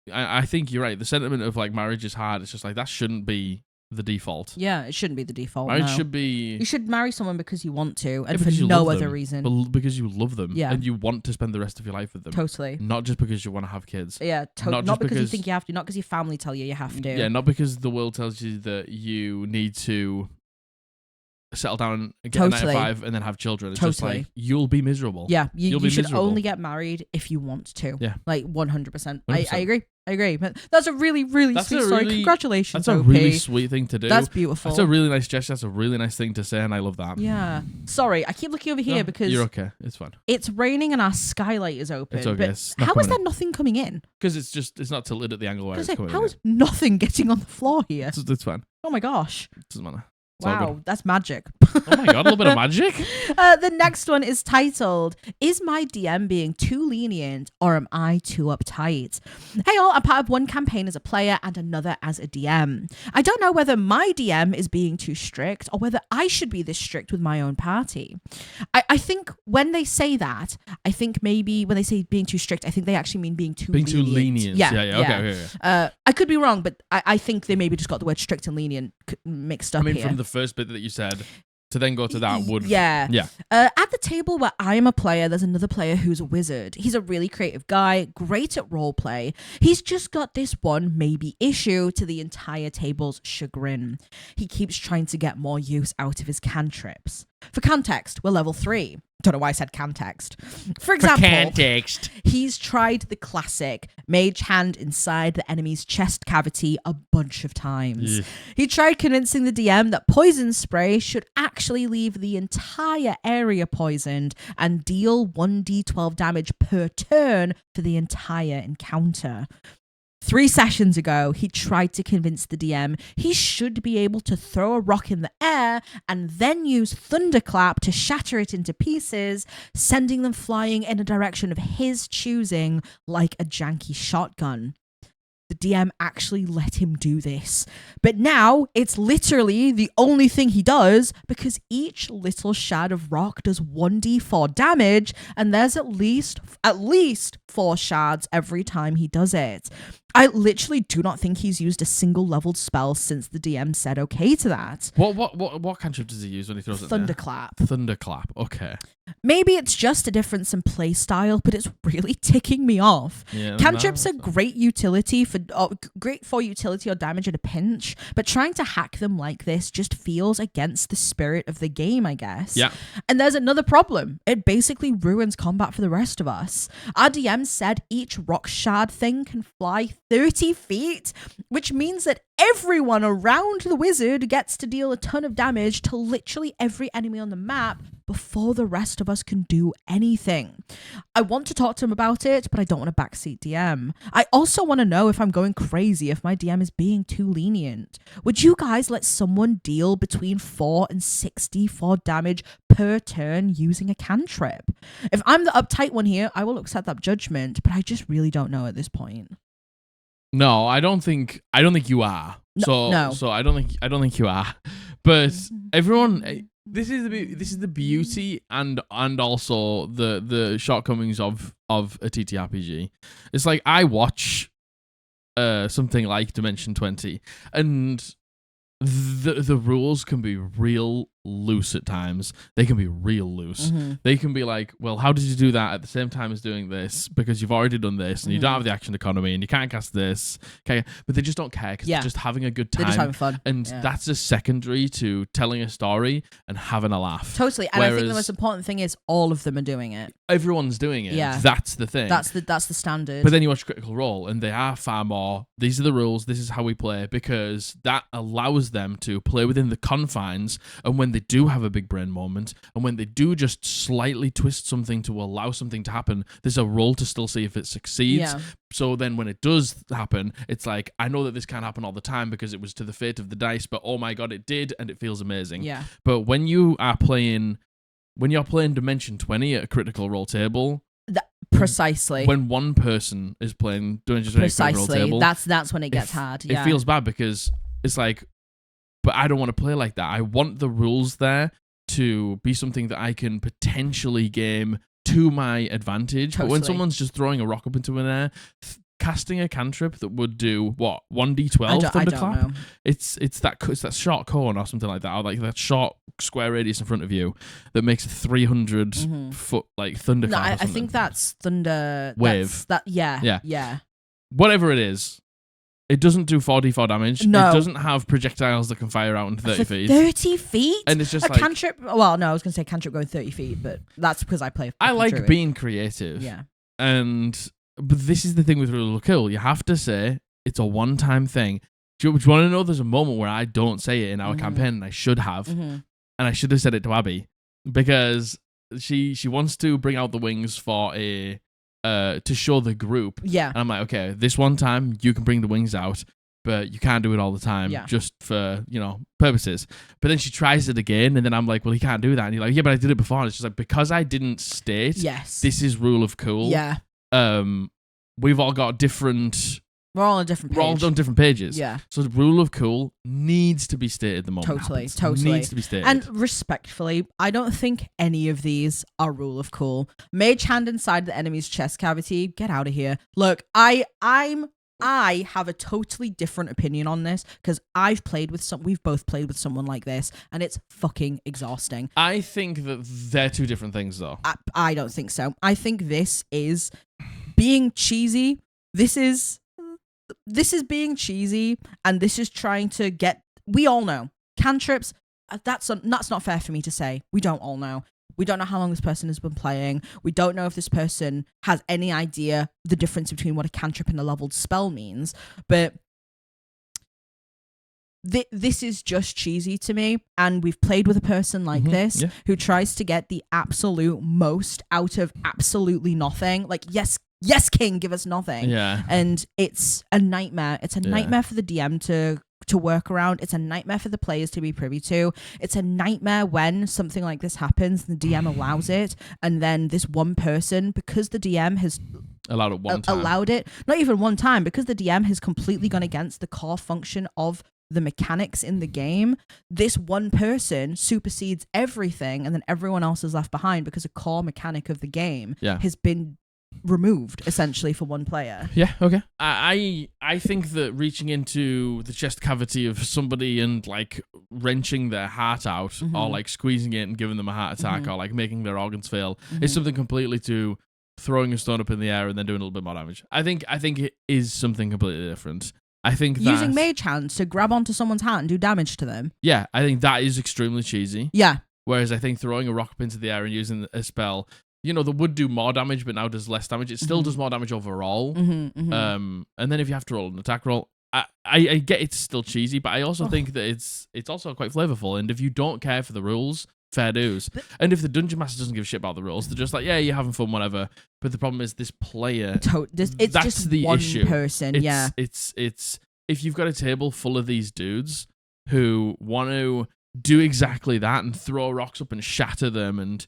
you're right. The sentiment of like marriage is hard. It's just like that shouldn't be the default. Yeah, it shouldn't be the default. Marriage should be. You should marry someone because you want to, and for no other reason. But because you love them, yeah, and you want to spend the rest of your life with them. Totally. Not just because you want to have kids. Yeah, not because you think you have to. Not because your family tell you have to. Yeah, not because the world tells you that you need to settle down and get a 9 to 5 and then have children. It's just like you'll be miserable. Yeah, you should only get married if you want to. Yeah, like 100%. I agree. But that's a really, really sweet story. Congratulations. That's a really sweet thing to do. That's beautiful. That's a really nice gesture. That's a really nice thing to say, and I love that. Yeah. Sorry, I keep looking over here because you're okay. It's fine. It's raining and our skylight is open. It's okay. But how is there nothing coming in? Because it's not tilted at the angle where it's coming in. How is nothing getting on the floor here? It's fine. Oh my gosh. Doesn't matter. Wow, that's magic. Oh my God, a little bit of magic. The next one is titled, Is my DM being too lenient or am I too uptight? Hey all, I'm part of one campaign as a player and another as a DM. I don't know whether my DM is being too strict or whether I should be this strict with my own party. I think when they say that, I think maybe when they say being too strict, I think they actually mean being too lenient. Being too lenient. Yeah. Okay. I could be wrong, but I think they maybe just got the word strict and lenient mixed up here. From the first bit that you said to then go to that would yeah at the table where I'm a player, there's another player who's a wizard. He's a really creative guy, great at role play. He's just got this one maybe issue to the entire table's chagrin. He keeps trying to get more use out of his cantrips. For context, we're level 3. Don't know why I said context. For example, he's tried the classic mage hand inside the enemy's chest cavity a bunch of times. He tried convincing the DM that poison spray should actually leave the entire area poisoned and deal 1d12 damage per turn for the entire encounter. 3 sessions ago, he tried to convince the DM he should be able to throw a rock in the air and then use Thunderclap to shatter it into pieces, sending them flying in a direction of his choosing like a janky shotgun. The DM actually let him do this. But now it's literally the only thing he does because each little shard of rock does 1d4 damage and there's at least 4 shards every time he does it. I literally do not think he's used a single leveled spell since the DM said okay to that. What cantrip does he use when he throws it? Thunderclap. Thunderclap. Okay. Maybe it's just a difference in play style, but it's really ticking me off. Yeah, cantrips are great for utility or damage at a pinch, but trying to hack them like this just feels against the spirit of the game, I guess. Yeah. And there's another problem. It basically ruins combat for the rest of us. Our DM said each rock shard thing can fly 30 feet, which means that everyone around the wizard gets to deal a ton of damage to literally every enemy on the map before the rest of us can do anything. I want to talk to him about it, but I don't want to backseat DM. I also want to know if I'm going crazy, if my DM is being too lenient. Would you guys let someone deal between 4 and 64 damage per turn using a cantrip? If I'm the uptight one here, I will accept that judgment, but I just really don't know at this point. No, I don't think you are. No. So I don't think you are. But everyone, this is the beauty and also the shortcomings of a TTRPG. It's like I watch something like Dimension 20 and the rules can be real loose at times. They can be real loose. They can be like, well, how did you do that at the same time as doing this? Because you've already done this and you don't have the action economy and you can't cast this. Okay. But they just don't care because they're just having a good time. They're just having fun. And that's a secondary to telling a story and having a laugh. Totally. And I think the most important thing is all of them are doing it. Everyone's doing it. Yeah. That's the thing. That's the standard. But then you watch Critical Role and they are far more, these are the rules, this is how we play, because that allows them to play within the confines. And when they do have a big brain moment, and when they do just slightly twist something to allow something to happen, there's a roll to still see if it succeeds. Yeah. So then when it does happen, it's like, I know that this can't happen all the time because it was to the fate of the dice, but oh my God, it did, and it feels amazing. Yeah. But when you're playing Dimension 20 at a Critical Role table, precisely. When one person is playing Dimension 20 at a Critical Role table, that's when it gets hard. Yeah. It feels bad because it's like, but I don't want to play like that. I want the rules there to be something that I can potentially game to my advantage. Totally. But when someone's just throwing a rock up into an air, casting a cantrip that would do what 1d12 thunderclap. It's that short cone or something like that, or like that short square radius in front of you that makes a 300 foot like thunderclap. No, I think that's thunder wave. Yeah. Whatever it is. It doesn't do 4d4 damage. No. It doesn't have projectiles that can fire out in 30 feet. 30 feet? And it's just a cantrip. Well, no, I was going to say cantrip going 30 feet, but that's because I play. I like Druid. being creative. Yeah. But this is the thing with Rule of Cool. You have to say it's a one-time thing. Do you want to know there's a moment where I don't say it in our campaign, and I should have. And I should have said it to Abby because she wants to bring out the wings for to show the group. Yeah. And I'm like, okay, this one time you can bring the wings out, but you can't do it all the time just for, purposes. But then she tries it again, and then I'm like, well, he can't do that. And you're like, yeah, but I did it before. And it's just like, because I didn't state, this is Rule of Cool. Yeah. We've all got different... We're all on a different page. We're all on different pages. Yeah. So the Rule of Cool needs to be stated the moment Totally. Needs to be stated. And respectfully, I don't think any of these are Rule of Cool. Mage hand inside the enemy's chest cavity. Get out of here. Look, I have a totally different opinion on this because we've both played with someone like this, and it's fucking exhausting. I think that they're two different things, though. I don't think so. I think this is being cheesy. This is being cheesy, and this is trying to get... We all know. Cantrips, that's not fair for me to say. We don't all know. We don't know how long this person has been playing. We don't know if this person has any idea the difference between what a cantrip and a leveled spell means. But this is just cheesy to me. And we've played with a person like this who tries to get the absolute most out of absolutely nothing. Like, yes, King, give us nothing. Yeah. And it's a nightmare. It's a nightmare for the DM to work around. It's a nightmare for the players to be privy to. It's a nightmare when something like this happens, the DM allows it, and then this one person, because the DM has allowed it one time. Allowed it, not even one time, because the DM has completely gone against the core function of the mechanics in the game, this one person supersedes everything, and then everyone else is left behind because a core mechanic of the game has been removed essentially for one player. Yeah, okay. I think that reaching into the chest cavity of somebody and like wrenching their heart out or like squeezing it and giving them a heart attack or like making their organs fail is something completely to throwing a stone up in the air and then doing a little bit more damage. I think it is something completely different. I think that using mage hands to grab onto someone's hat and do damage to them. Yeah, I think that is extremely cheesy. Yeah. Whereas I think throwing a rock up into the air and using a spell, that would do more damage, but now does less damage. It still does more damage overall. And then if you have to roll an attack roll, I get it's still cheesy, but I also think that it's also quite flavorful. And if you don't care for the rules, fair dues. And if the dungeon master doesn't give a shit about the rules, they're just like, yeah, you're having fun, whatever. But the problem is this player. It's that's just the one issue. Person. It's if you've got a table full of these dudes who want to do exactly that and throw rocks up and shatter them and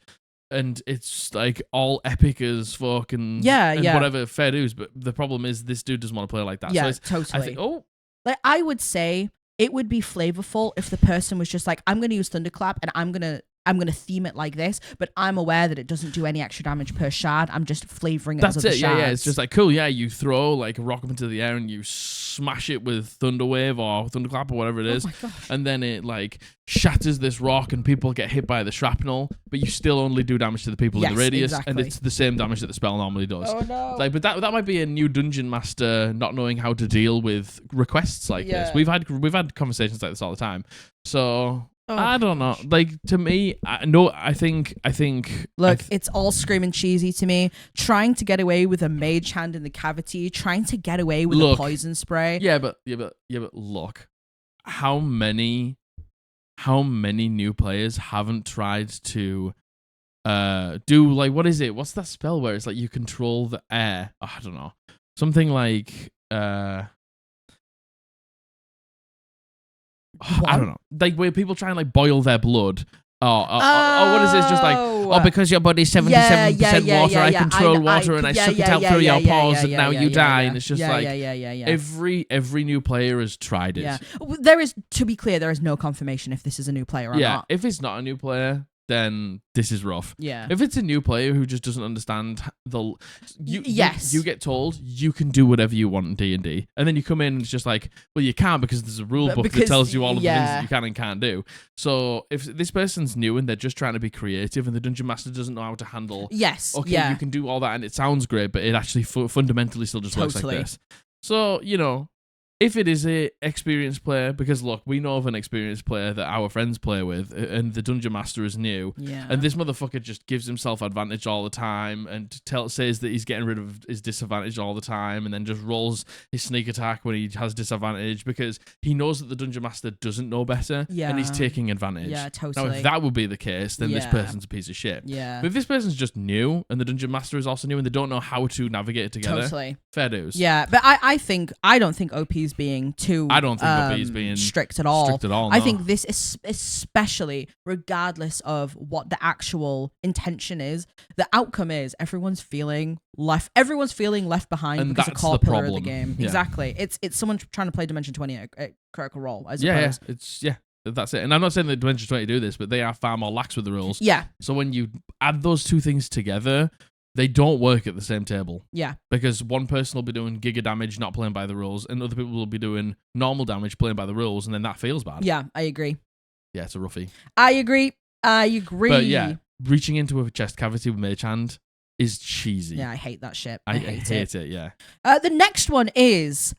it's like all epic as fuck and whatever, fair dues. But the problem is this dude doesn't want to play like that. Yeah, so totally. I think, like I would say it would be flavorful if the person was just like, I'm going to use Thunderclap and I'm going to I'm going to theme it like this, but I'm aware that it doesn't do any extra damage per shard. I'm just flavoring it as other shards. Yeah. It's just like, cool, yeah, you throw like a rock up into the air and you smash it with Thunderwave or Thunderclap or whatever it is. Oh my gosh. And then it like shatters this rock and people get hit by the shrapnel, but you still only do damage to the people in the radius, and it's the same damage that the spell normally does. Oh no. Like, but that might be a new dungeon master not knowing how to deal with requests like this. We've had conversations like this all the time. So I don't know. Like, to me, I think. Look, it's all screaming cheesy to me. Trying to get away with a mage hand in the cavity, trying to get away with a poison spray. Yeah, but look, how many new players haven't tried to do like, what is it? What's that spell where it's like you control the air? Oh, I don't know. Something like I don't know. Like where people try and like boil their blood. What is it? It's just like, because your body's 77% water, I control water and I suck it out through your pores and now you die. And it's just like, every new player has tried it. Yeah. There is, to be clear, there is no confirmation if this is a new player or not. Yeah, if it's not a new player, then this is rough. Yeah. If it's a new player who just doesn't understand you get told you can do whatever you want in D&D, and then you come in and it's just like, well, you can't because there's a rule book that tells you all of the things that you can and can't do. So if this person's new and they're just trying to be creative and the dungeon master doesn't know how to handle, you can do all that and it sounds great, but it actually fundamentally still just works like this. So, if it is a experienced player, because look, we know of an experienced player that our friends play with, and the dungeon master is new, and this motherfucker just gives himself advantage all the time, and says that he's getting rid of his disadvantage all the time, and then just rolls his sneak attack when he has disadvantage because he knows that the dungeon master doesn't know better, and he's taking advantage. Yeah, totally. Now, if that would be the case, then this person's a piece of shit. Yeah. But if this person's just new, and the dungeon master is also new, and they don't know how to navigate it together, fair dues. Yeah, but I don't think OP's being too OP's being strict at all. No. I think this is especially, regardless of what the actual intention is, the outcome is everyone's feeling left behind and because a core pillar of the game. Yeah. Exactly. It's someone trying to play Dimension 20 at Critical Role, I suppose. That's it. And I'm not saying that Dimension 20 do this, but they are far more lax with the rules. Yeah. So when you add those two things together, they don't work at the same table. Yeah. Because one person will be doing giga damage, not playing by the rules, and other people will be doing normal damage, playing by the rules, and then that feels bad. Yeah, I agree. Yeah, it's a roughie. I agree. But yeah, reaching into a chest cavity with Mage Hand is cheesy. Yeah, I hate that shit. I hate it, yeah. The next one is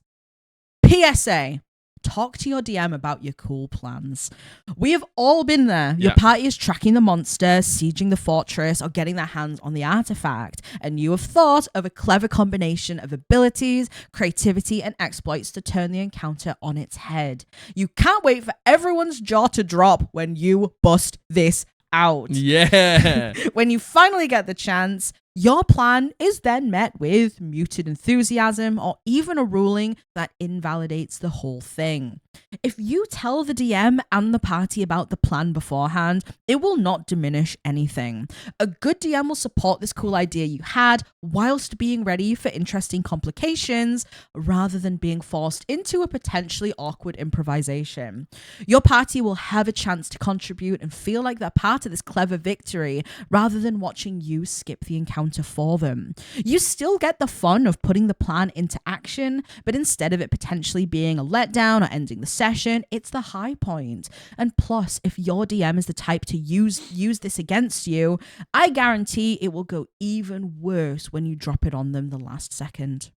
PSA. Talk to your DM about your cool plans. We have all been there. Your party is tracking the monster, sieging the fortress, or getting their hands on the artifact. And you have thought of a clever combination of abilities, creativity, and exploits to turn the encounter on its head. You can't wait for everyone's jaw to drop when you bust this out. Yeah. When you finally get the chance, your plan is then met with muted enthusiasm or even a ruling that invalidates the whole thing. If you tell the DM and the party about the plan beforehand, it will not diminish anything. A good DM will support this cool idea you had whilst being ready for interesting complications rather than being forced into a potentially awkward improvisation. Your party will have a chance to contribute and feel like they're part of this clever victory rather than watching you skip the encounter for them. You still get the fun of putting the plan into action, but instead of it potentially being a letdown or ending the session, it's the high point. And plus, if your DM is the type to use this against you, I guarantee it will go even worse when you drop it on them the last second.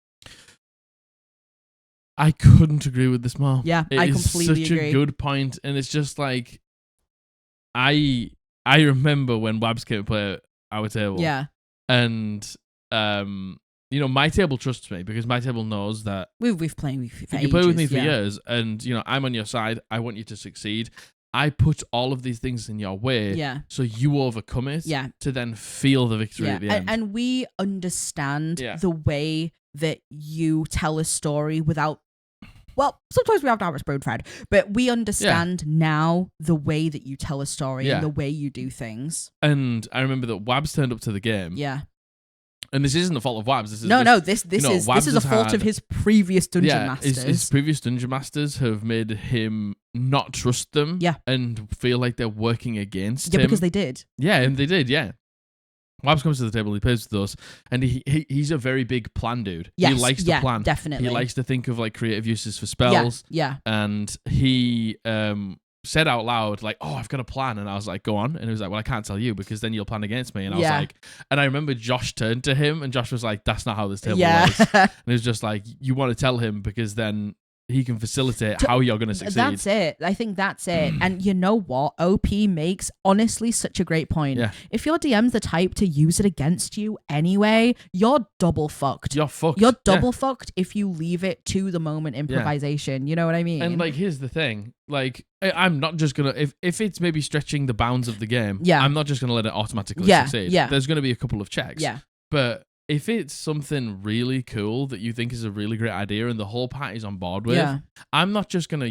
I couldn't agree with this more. Yeah, I completely agree. Such a good point, and it's just like I remember when Wabs came to play our table. Yeah. And my table trusts me because my table knows that we've played with you for you play with me for years, and I'm on your side. I want you to succeed. I put all of these things in your way, so you overcome it, to then feel the victory at the end. And we understand the way that you tell a story without. Well, sometimes we have to have a spoon fed, but we understand now the way that you tell a story and the way you do things. And I remember that Wabs turned up to the game. Yeah. And this isn't the fault of Wabs. This is this is a fault of his previous dungeon masters. His previous dungeon masters have made him not trust them. Yeah. And feel like they're working against him. Yeah, because they did. Yeah, and they did. Yeah. Wabs comes to the table, he plays with us, and he's a very big plan dude. Yes, he likes to plan. Definitely. He likes to think of like creative uses for spells. Yeah. And he said out loud, like, "Oh, I've got a plan," and I was like, "Go on," and he was like, "Well, I can't tell you because then you'll plan against me." And I was like, and I remember Josh turned to him, and Josh was like, "That's not how this table works." And it was just like, you want to tell him because then he can facilitate how you're going to succeed. That's it. I think that's it. And you know what? OP makes honestly such a great point. Yeah. If your DM's the type to use it against you anyway, you're double fucked. You're fucked. You're double fucked if you leave it to the moment improvisation. You know what I mean? And like, here's the thing. Like, I'm not just going to... If it's maybe stretching the bounds of the game, I'm not just going to let it automatically succeed. Yeah. There's going to be a couple of checks. Yeah. But if it's something really cool that you think is a really great idea and the whole party's on board with, I'm not just gonna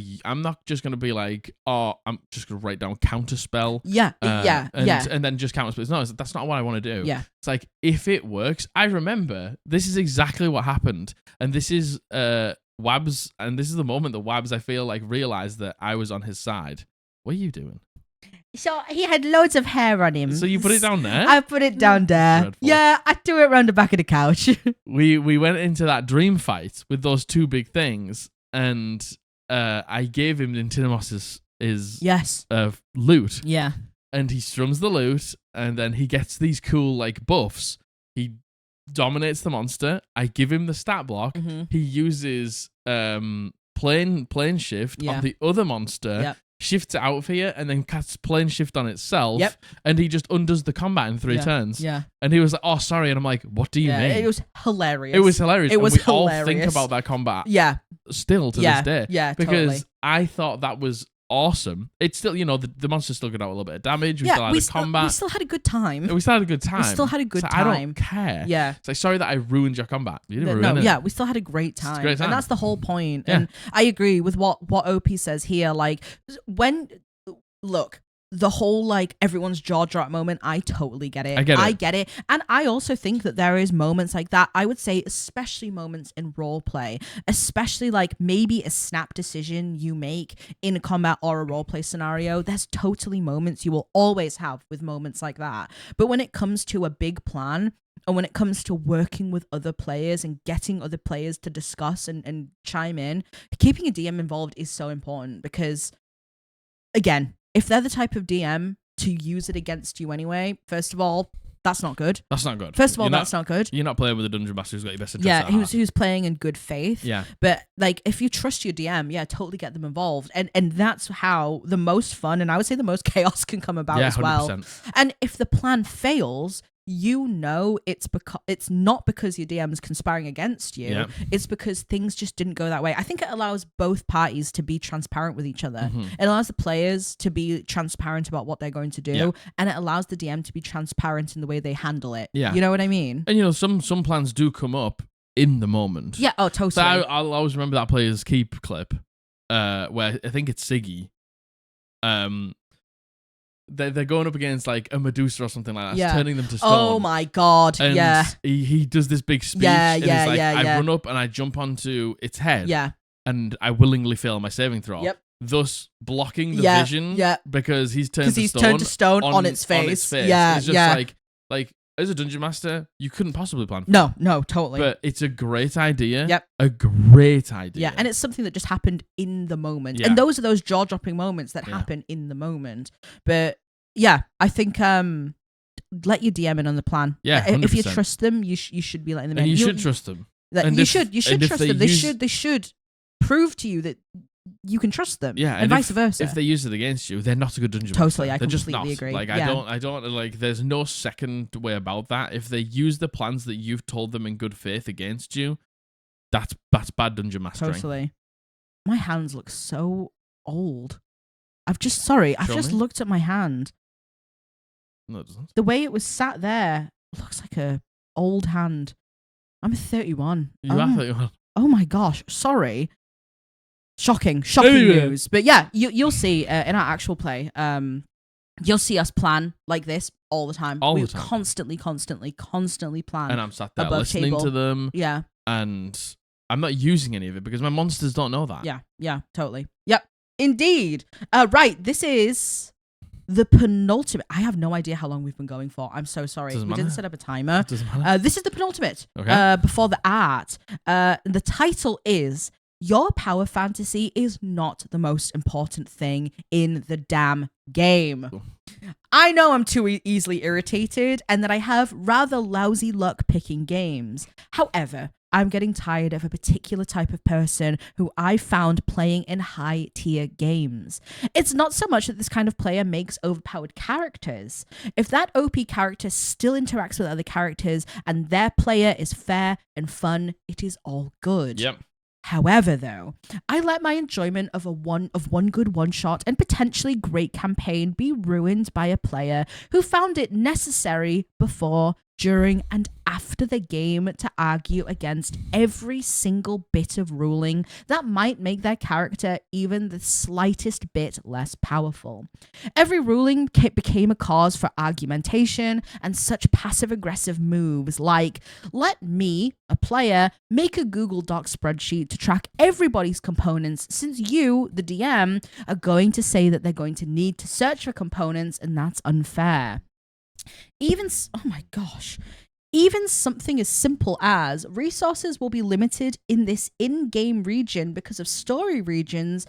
be like, oh, I'm just gonna write down counterspell. And then just counterspell. No, that's not what I want to do. Yeah. It's like, if it works, I remember this is exactly what happened, and this is Wabs, and this is the moment that Wabs, I feel like, realized that I was on his side. What are you doing? So he had loads of hair on him. So you put it down there? I put it down there. Dreadful. Yeah, I threw it around the back of the couch. We went into that dream fight with those two big things, and I gave him Nintinomos's loot. Yeah. And he strums the loot, and then he gets these cool like buffs. He dominates the monster. I give him the stat block. Mm-hmm. He uses plane shift on the other monster. Yep. Shifts it out for you, and then casts plane shift on itself. Yep. And he just undoes the combat in 3 turns. Yeah. And he was like, "Oh, sorry." And I'm like, "What do you mean?" It was hilarious. It was hilarious. It was we hilarious. all think about that combat. Yeah. Still to this day. Yeah. Because totally. I thought that was awesome. It's still, the monster still got out a little bit of damage. We still had combat. We still had a good time. We still had a good time. We still had a good time. I don't care. Yeah. It's like, sorry that I ruined your combat. You didn't ruin it. Yeah, we still had a great time. It's a great time. And that's the whole point. Yeah. And I agree with what OP says here. Like, look, the whole like everyone's jaw drop moment, I totally get it. I get it. And I also think that there is moments like that. I would say especially moments in role play, especially like maybe a snap decision you make in a combat or a role play scenario. There's totally moments you will always have with moments like that. But when it comes to a big plan, and when it comes to working with other players and getting other players to discuss and chime in, keeping a DM involved is so important because, again, if they're the type of DM to use it against you anyway, first of all, that's not good. That's not good. First of all, that's not good. You're not playing with a dungeon master who's got your best interests at heart. who's playing in good faith. Yeah. But like, if you trust your DM, totally get them involved, and that's how the most fun and I would say the most chaos can come about as well. 100%. And if the plan fails, it's not because your DM is conspiring against you. Yeah. It's because things just didn't go that way. I think it allows both parties to be transparent with each other. Mm-hmm. It allows the players to be transparent about what they're going to do, and it allows the DM to be transparent in the way they handle it. Yeah. You know what I mean? And some plans do come up in the moment. Yeah. Oh, totally. So I'll always remember that player's keep clip, where I think it's Siggy. They're going up against like a Medusa or something like that, turning them to stone. Oh my god! And he does this big speech. I run up and I jump onto its head. Yeah. And I willingly fail my saving throw. Yep. Thus blocking the vision. Yeah. Because he's turned to stone on its face. Yeah. It's just like as a dungeon master, you couldn't possibly plan for that. No, totally. But it's a great idea. Yep. A great idea. Yeah, and it's something that just happened in the moment. Yeah. And those are those jaw-dropping moments that happen in the moment. But yeah, I think let your DM in on the plan. Yeah, 100%. If you trust them, you should be letting them in. And you should trust them. You should trust them. They should prove to you that you can trust them. Yeah, and vice versa. If they use it against you, they're not a good dungeon Totally, master. I They're completely just not. agree. Like I don't like. There's no second way about that. If they use the plans that you've told them in good faith against you, that's bad dungeon mastering. Totally. My hands look so old. I've just looked at my hand. No, it doesn't. The way it was sat there looks like a old hand. I'm 31. You are 31. Oh my gosh! Sorry. Shocking news. But yeah, you'll see in our actual play. You'll see us plan like this all the time. All we the time. Constantly plan. And I'm sat there above listening table. to them. Yeah. And I'm not using any of it because my monsters don't know that. Yeah, totally. Yep, indeed. Right, this is the penultimate. I have no idea how long we've been going for. I'm so sorry. Doesn't We matter. didn't set up a timer. Doesn't matter. This is the penultimate. Okay. Before the art. The title is Your Power Fantasy is Not the Most Important Thing in the Damn Game. Cool. I know I'm too easily irritated and that I have rather lousy luck picking games. However, I'm getting tired of a particular type of person who I found playing in high-tier games. It's not so much that this kind of player makes overpowered characters. If that OP character still interacts with other characters and their player is fair and fun, it is all good. Yep. However, though, I let my enjoyment of one good one-shot and potentially great campaign be ruined by a player who found it necessary before, during, and after the game to argue against every single bit of ruling that might make their character even the slightest bit less powerful. Every ruling became a cause for argumentation and such passive-aggressive moves like, let me, a player, make a Google Doc spreadsheet to track everybody's components since you, the DM, are going to say that they're going to need to search for components and that's unfair. Even something as simple as resources will be limited in this in-game region because of story reasons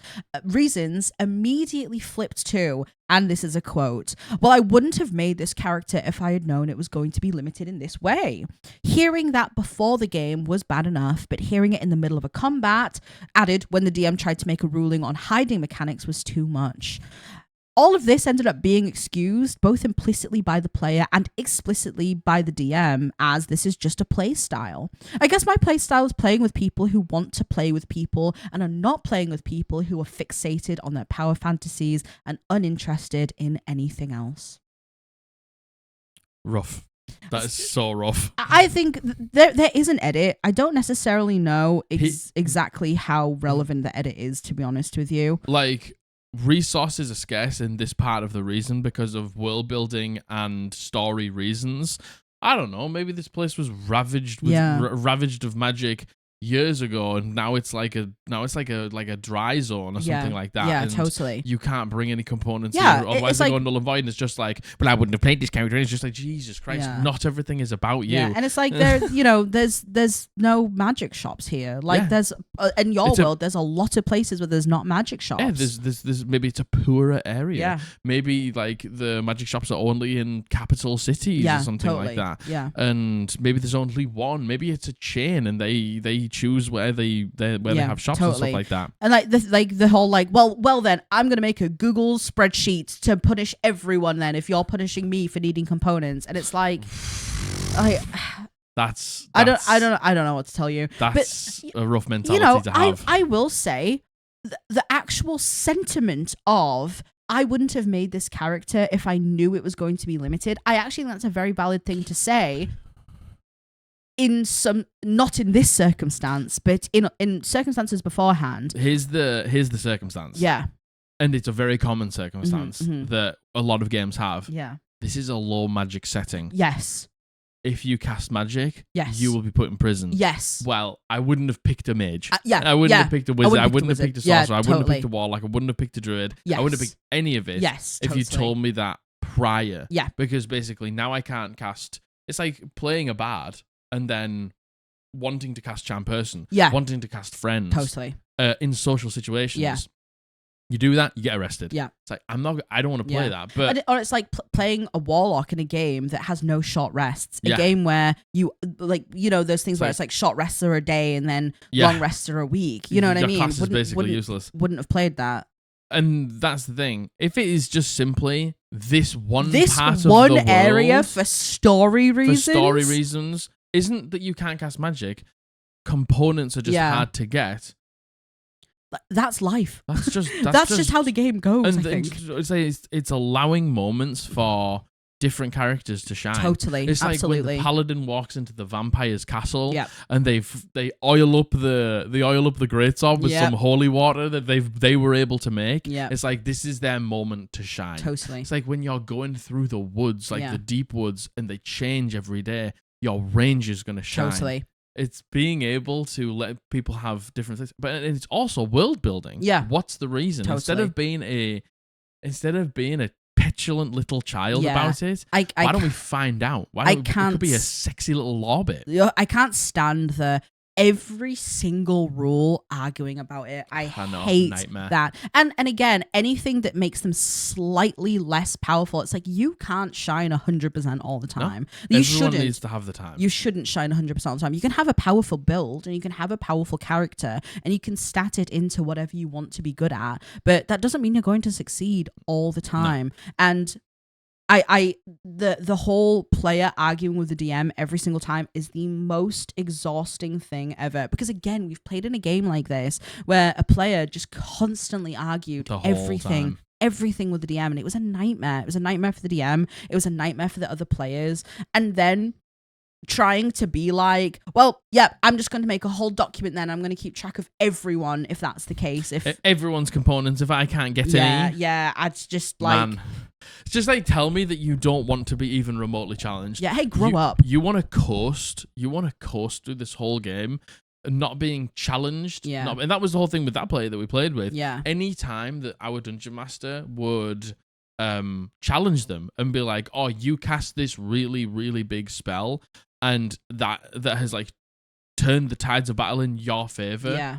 immediately flipped to, and this is a quote, well, I wouldn't have made this character if I had known it was going to be limited in this way. Hearing that before the game was bad enough, but hearing it in the middle of a combat, added when the DM tried to make a ruling on hiding mechanics, was too much. All of this ended up being excused both implicitly by the player and explicitly by the DM, as this is just a play style. I guess my play style is playing with people who want to play with people and are not playing with people who are fixated on their power fantasies and uninterested in anything else. Rough. That is so rough. I think there is an edit. I don't necessarily know exactly how relevant the edit is, to be honest with you. Like, resources are scarce in this part of the reason because of world building and story reasons. I don't know. Maybe this place was ravaged of magic years ago, and now it's like a dry zone or something like that. Yeah, and totally. You can't bring any components Yeah, in, otherwise they go null and void. And it's just like, but I wouldn't have played this character. And it's just like, Jesus Christ, not everything is about you. Yeah, and it's like there's no magic shops here. Like there's in your world, there's a lot of places where there's not magic shops. Yeah, there's maybe it's a poorer area. Yeah. Maybe like the magic shops are only in capital cities or something like that. Yeah. And maybe there's only one. Maybe it's a chain and they choose where they have shops and stuff like that. And the whole well then I'm gonna make a Google spreadsheet to punish everyone then if you're punishing me for needing components, and it's like that's I don't know what to tell you. That's a rough mentality to have. I will say the actual sentiment of I wouldn't have made this character if I knew it was going to be limited. I actually think that's a very valid thing to say. Not in this circumstance, but in circumstances beforehand. Here's the circumstance. Yeah. And it's a very common circumstance that a lot of games have. Yeah. This is a low magic setting. Yes. If you cast magic, yes, you will be put in prison. Yes. Well, I wouldn't have picked a mage. I wouldn't have picked a wizard. I wouldn't have picked a sorcerer. Yeah, I wouldn't have picked a warlock. I wouldn't have picked a druid. Yes. I wouldn't have picked any of it. Yes, if you told me that prior. Yeah. Because basically now I can't cast. It's like playing a bard and then wanting to cast charm person. Yeah. Wanting to cast friends. Totally. In social situations. Yeah. You do that, you get arrested. Yeah. It's like, I don't want to play that. But or it's like playing a warlock in a game that has no short rests. A game where you, those things where it's like short rests are a day and then long rests are a week. You know what I mean? Class is basically useless. Wouldn't have played that. And that's the thing. If it is just simply this one area for story reasons. Isn't that you can't cast magic. Components are just hard to get. That's life. That's just just how the game goes. And I think it's allowing moments for different characters to shine. Totally, it's absolutely. Like when the paladin walks into the vampire's castle, Yep. and they oil up the greatsword with some holy water that they were able to make. Yep. It's like this is their moment to shine. Totally. It's like when you're going through the woods, like the deep woods, and they change every day. Your range is going to shine. Totally. It's being able to let people have different things, but it's also world building. Yeah. What's the reason? Totally. Instead of being a petulant little child about it, why don't we find out? It could be a sexy little law bit. I can't stand every single rule arguing about it. I hate nightmare. That. And again, anything that makes them slightly less powerful, it's like you can't shine 100% all the time. No, everyone needs to have the time. You shouldn't shine 100% all the time. You can have a powerful build and you can have a powerful character and you can stat it into whatever you want to be good at, but that doesn't mean you're going to succeed all the time. No. And the whole player arguing with the DM every single time is the most exhausting thing ever. Because again, we've played in a game like this where a player just constantly argued everything with the DM, and it was a nightmare. It was a nightmare for the DM. It was a nightmare for the other players. And then trying to be like, well, yeah, I'm just going to make a whole document then. I'm going to keep track of everyone if that's the case. If everyone's components, if I can't get any. Yeah, it's just like... Man. It's just like, tell me that you don't want to be even remotely challenged. Yeah, hey, grow up. You want to coast. You want to coast through this whole game and not being challenged. Yeah. And that was the whole thing with that player that we played with. Yeah. Any time that our dungeon master would challenge them and be like, oh, you cast this really, really big spell and that has like turned the tides of battle in your favor. Yeah.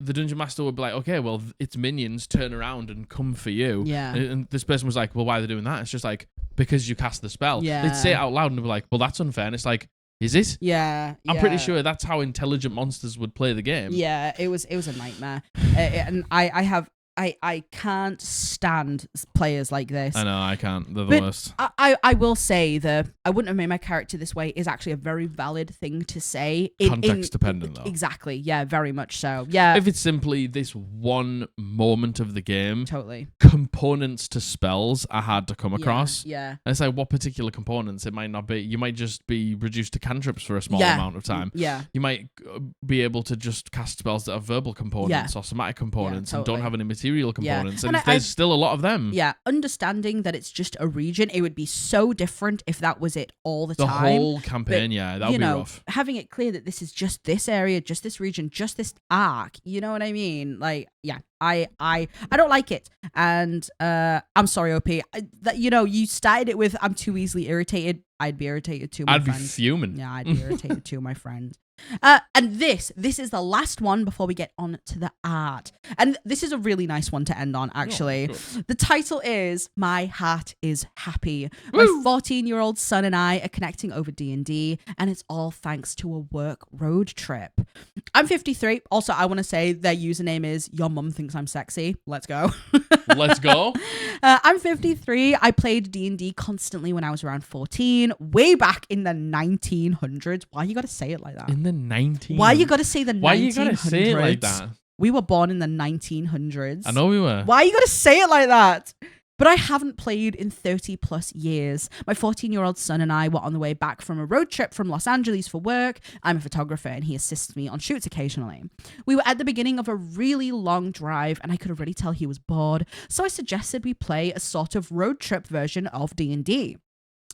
The dungeon master would be like, okay, well, its minions turn around and come for you. Yeah. And this person was like, well, why are they doing that? It's just like, because you cast the spell. Yeah. They'd say it out loud and they'd be like, well, that's unfair. And it's like, is it? Yeah. I'm pretty sure that's how intelligent monsters would play the game. Yeah, it was a nightmare. And I can't stand players like this. I know, I can't. They're the worst. I will say I wouldn't have made my character this way is actually a very valid thing to say. Context dependent, though. Exactly. Yeah, very much so. Yeah. If it's simply this one moment of the game, totally. Components to spells are hard to come across. Yeah. And it's like, what particular components? It might not be. You might just be reduced to cantrips for a small amount of time. Yeah. You might be able to just cast spells that have verbal components or somatic components and don't have any material components, and there's still a lot of them. Yeah, understanding that it's just a region, it would be so different if that was it all the time. The whole campaign, that would be rough. Having it clear that this is just this area, just this region, just this arc, you know what I mean? Like, yeah, I don't like it, and I'm sorry, OP. You started it with I'm too easily irritated. I'd be irritated too. I'd be fuming. Yeah, I'd be irritated too, my friend. And this is the last one before we get on to the art. And this is a really nice one to end on, actually. Cool. The title is My Heart is Happy. Woo! My 14-year-old son and I are connecting over D&D, and it's all thanks to a work road trip. I'm 53. Also, I want to say their username is Your Mum Thinks I'm Sexy. Let's go. Let's go. I'm 53. I played D&D constantly when I was around 14, way back in the 1900s. Why you got to say it like that? In the 1900s? Why you got to say the 1900s? Why you got to say it like that? We were born in the 1900s. I know we were. Why you got to say it like that? But I haven't played in 30 plus years. My 14-year-old son and I were on the way back from a road trip from Los Angeles for work. I'm a photographer and he assists me on shoots occasionally. We were at the beginning of a really long drive and I could already tell he was bored. So I suggested we play a sort of road trip version of D&D.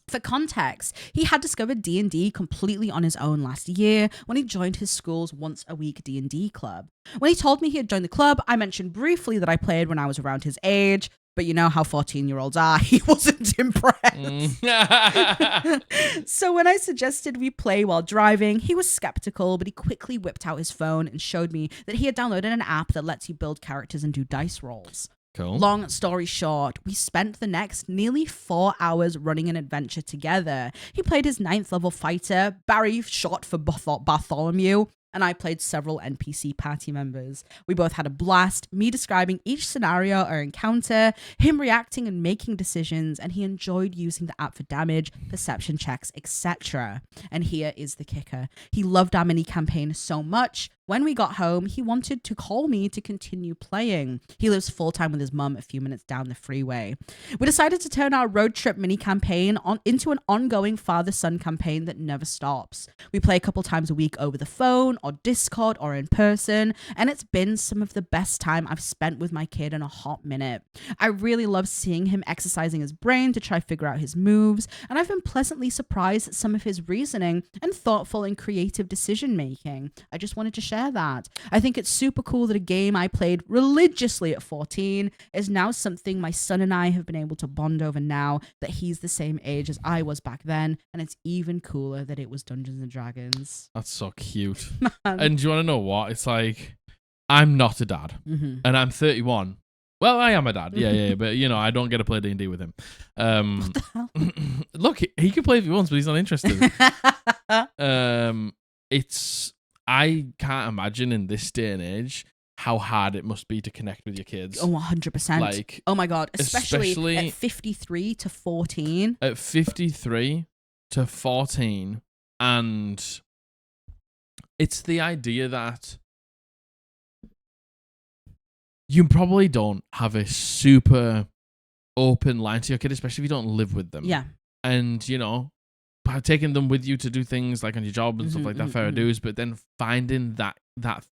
For context, he had discovered D&D completely on his own last year when he joined his school's once-a-week D&D club. When he told me he had joined the club, I mentioned briefly that I played when I was around his age, but you know how 14-year-olds are, he wasn't impressed. So when I suggested we play while driving, he was skeptical, but he quickly whipped out his phone and showed me that he had downloaded an app that lets you build characters and do dice rolls. Cool. Long story short, we spent the next nearly 4 hours running an adventure together. He played his 9th level fighter, Barry shot for Bartholomew, and I played several NPC party members. We both had a blast, me describing each scenario or encounter, him reacting and making decisions, and he enjoyed using the app for damage, perception checks, etc. And here is the kicker. He loved our mini campaign so much When we got home, he wanted to call me to continue playing. He lives full-time with his mum a few minutes down the freeway. We decided to turn our road trip mini campaign into an ongoing father-son campaign that never stops. We play a couple times a week over the phone or Discord or in person, and it's been some of the best time I've spent with my kid in a hot minute. I really love seeing him exercising his brain to try to figure out his moves, and I've been pleasantly surprised at some of his reasoning and thoughtful and creative decision making. I just wanted to share that. I think it's super cool that a game I played religiously at 14 is now something my son and I have been able to bond over now that he's the same age as I was back then, and it's even cooler that it was Dungeons and Dragons. That's so cute. And do you want to know what? It's like, I'm not a dad, and I'm 31. Well, I am a dad, yeah, but I don't get to play D&D with him. What the hell? Look, he can play if he wants, but he's not interested. I can't imagine in this day and age how hard it must be to connect with your kids. Oh, 100%. Like, oh my God, especially at 53 to 14. At 53 to 14, and it's the idea that you probably don't have a super open line to your kid, especially if you don't live with them. Yeah. And, taking them with you to do things like on your job and stuff like that, fair dues, but then finding that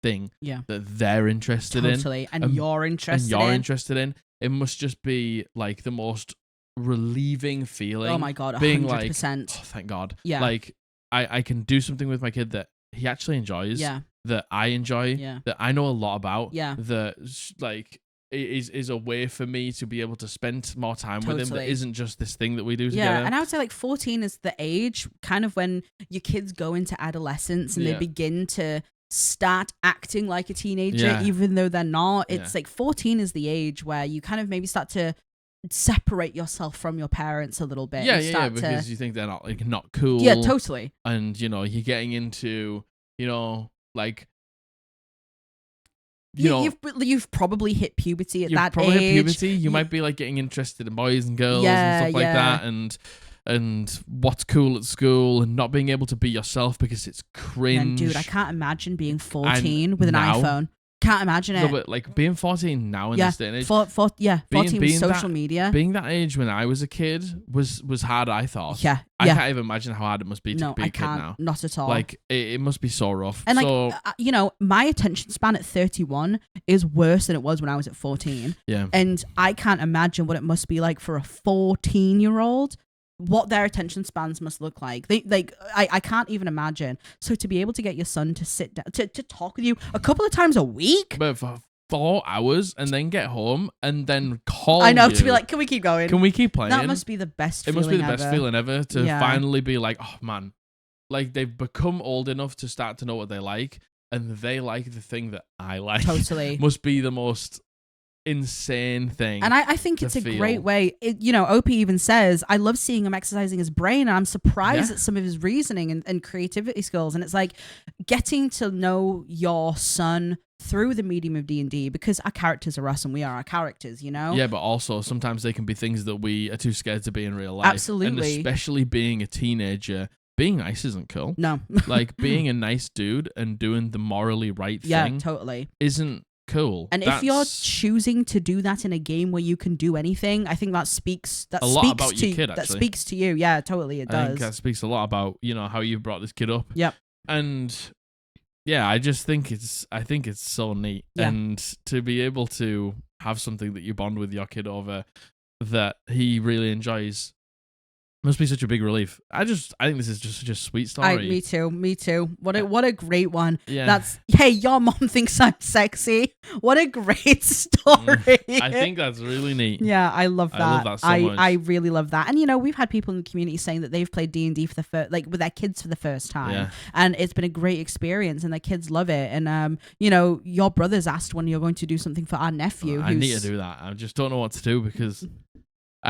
thing that they're interested in. Totally. And you're interested in. It must just be like the most relieving feeling. Oh my God, 100%. Being like, oh, thank God. Yeah. Like, I can do something with my kid that he actually enjoys. Yeah. That I enjoy. Yeah. That I know a lot about. Yeah. That, like, is a way for me to be able to spend more time with him that isn't just this thing that we do together. Yeah, and I would say like 14 is the age kind of when your kids go into adolescence and they begin to start acting like a teenager even though they're not. It's like 14 is the age where you kind of maybe start to separate yourself from your parents a little bit. Yeah, because you think they're not cool. Yeah, totally. And, you're getting into, like... You've probably hit puberty at that age. Probably hit puberty. You might be like getting interested in boys and girls and stuff like that, and what's cool at school, and not being able to be yourself because it's cringe. And dude, I can't imagine being 14 with an iPhone. Can't imagine it. No, but like being 14 now in this day and age. 14 with social media. Being that age when I was a kid was hard, I thought. Yeah. I can't even imagine how hard it must be to be a kid now. Not at all. Like, it must be so rough. And my attention span at 31 is worse than it was when I was at 14. Yeah. And I can't imagine what it must be like for a 14-year-old. What their attention spans must look like. I can't even imagine. So to be able to get your son to sit down to talk with you a couple of times a week, but for 4 hours, and then get home and then call. I know, you. To be like, can we keep going? Can we keep playing? That must be the best. It must be the best feeling ever to Yeah. finally be like, oh man, like they've become old enough to start to know what they like, and they like the thing that I like. Totally. Must be the most insane thing. And I think it's a great way. Opie even says, I love seeing him exercising his brain, and I'm surprised at some of his reasoning and creativity skills. And it's like getting to know your son through the medium of D&D, because our characters are us and we are our characters, Yeah, but also sometimes they can be things that we are too scared to be in real life. Absolutely. And especially being a teenager, being nice isn't cool. No. Like, being a nice dude and doing the morally right thing. Yeah, totally. Isn't cool. And if you're choosing to do that in a game where you can do anything, I think that speaks a lot about your kid, that speaks to you. Yeah, totally, it does. I think that speaks a lot about how you've brought this kid up. Yep. And yeah, I think it's so neat. Yeah. And to be able to have something that you bond with your kid over that he really enjoys must be such a big relief. I think this is just such a sweet story. Me too. What a great one. Yeah. That's, hey, your mom thinks I'm sexy. What a great story. I think that's really neat. Yeah, I love that. I love that so much. I really love that. And we've had people in the community saying that they've played D&D for the first, like with their kids for the first time. Yeah. And it's been a great experience and their kids love it. And your brother's asked when you're going to do something for our nephew. I need to do that. I just don't know what to do because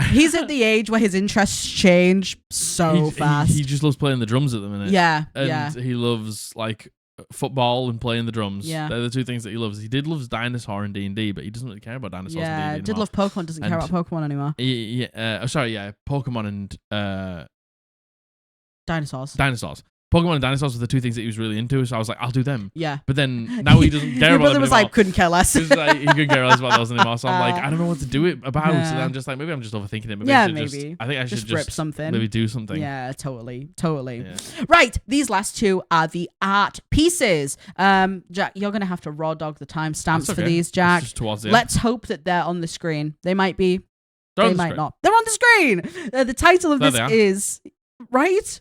he's at the age where his interests change so fast. He just loves playing the drums at the minute. Yeah, and he loves like football and playing the drums. Yeah, they're the two things that he loves. He did love dinosaur and D&D, but he doesn't really care about dinosaurs. Yeah, and D&D did love Pokemon. Doesn't care about Pokemon anymore. Pokemon and dinosaurs. Pokemon and dinosaurs were the two things that he was really into, so I was like, I'll do them. Yeah. But then now he doesn't care Your about brother them was anymore. like, couldn't care less. He couldn't care less about those anymore. So I'm like, I don't know what to do it about. Yeah. And I'm just like, maybe I'm just overthinking it. Maybe Yeah, I should maybe. I think I should Just rip something. maybe do something. Yeah, totally. Yeah. Right, these last two are the art pieces. Jack, you're gonna have to raw dog the timestamps for these, Jack. It's just towards the end. Let's hope that they're on the screen. They might be. They're on They the might screen. not. They're on the screen. The title of There this they are. is right.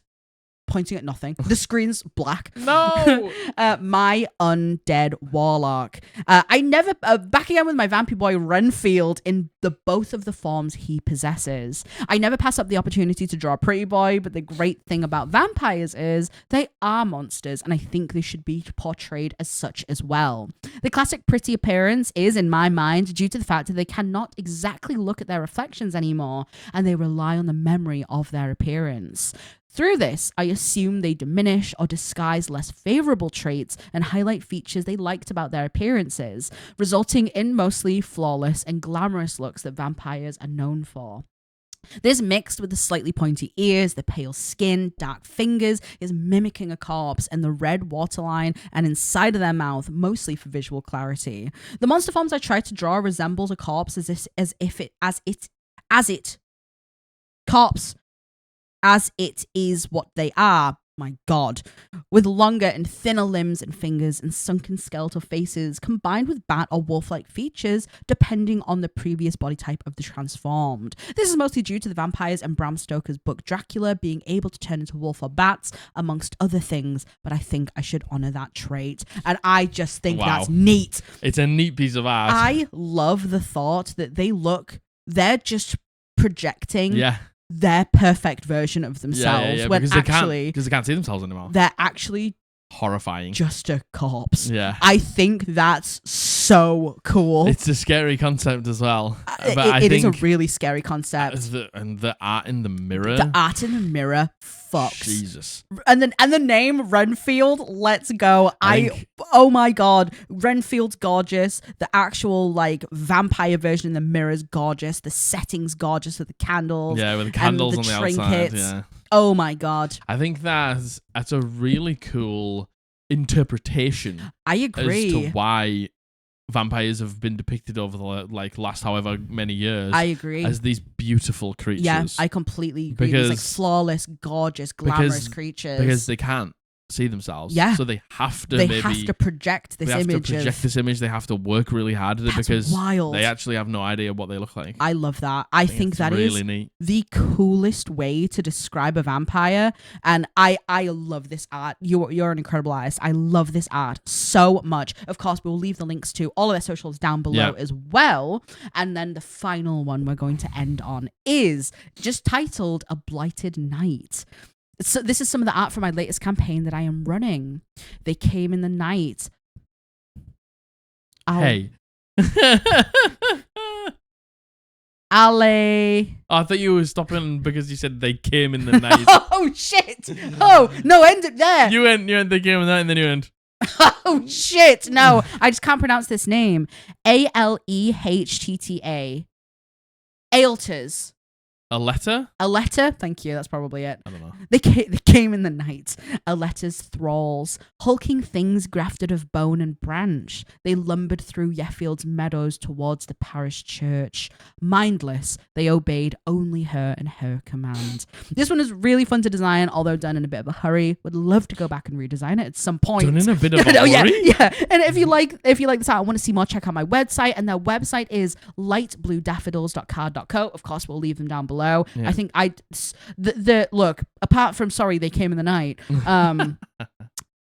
Pointing at nothing. The screen's black. No. My Undead Warlock. I never back again with my vampy boy Renfield in both of the forms he possesses. I never pass up the opportunity to draw a pretty boy, but the great thing about vampires is they are monsters, and I think they should be portrayed as such as well. The classic pretty appearance is, in my mind, due to the fact that they cannot exactly look at their reflections anymore, and they rely on the memory of their appearance. Through this, I assume they diminish or disguise less favorable traits and highlight features they liked about their appearances, resulting in mostly flawless and glamorous looks that vampires are known for. This, mixed with the slightly pointy ears, the pale skin, dark fingers, is mimicking a corpse, and the red waterline and inside of their mouth, mostly for visual clarity. The monster forms I try to draw resembles a corpse as it is what they are. My God. With longer and thinner limbs and fingers and sunken skeletal faces, combined with bat or wolf-like features, depending on the previous body type of the transformed. This is mostly due to the vampires and Bram Stoker's book Dracula being able to turn into wolf or bats, amongst other things, but I think I should honor that trait. And I just think that's neat. It's a neat piece of art. I love the thought that they're just projecting their perfect version of themselves when actually because they can't see themselves anymore. They're actually horrifying. Just a corpse. Yeah. I think that's so cool. It's a scary concept as well. But it is a really scary concept. And the art in the mirror. The art in the mirror fucks. Jesus. And the name Renfield, let's go. Oh my God. Renfield's gorgeous. The actual like vampire version in the mirror is gorgeous. The setting's gorgeous with the candles. Yeah, with the candles on the trinkets. outside. Yeah. Oh my God. I think that's a really cool interpretation. I agree. As to why vampires have been depicted over the last however many years. I agree. As these beautiful creatures. Yeah, I completely agree. These like flawless, gorgeous, glamorous creatures. Because they can't see themselves. Yeah. So they have to project this image. They have to work really hard at it because wild. They actually have no idea what they look like. I love that. I think that really is neat. The coolest way to describe a vampire. And I love this art. You're an incredible artist. I love this art so much. Of course, we'll leave the links to all of their socials down below as well. And then the final one we're going to end on is just titled A Blighted Night. So this is some of the art for my latest campaign that I am running. They came in the night. Hey. Ale. Oh, I thought you were stopping because you said they came in the night. Oh, shit. Oh, no, end it there. You went, they came in the night, and then you went. Oh, shit. No, I just can't pronounce this name. Alehtta. Aelters. A letter? A letter? Thank you. That's probably it. I don't know. They came in the night. A letter's thralls, hulking things grafted of bone and branch. They lumbered through Yeffield's meadows towards the parish church. Mindless, they obeyed only her and her command. This one is really fun to design, although done in a bit of a hurry. Would love to go back and redesign it at some point. Done in a bit of a hurry? Yeah. And if you like this art, I want to see more, check out my website. And their website is lightbluedaffodils.card.co. Of course, we'll leave them down below. Yeah. I think look, apart from sorry they came in the night,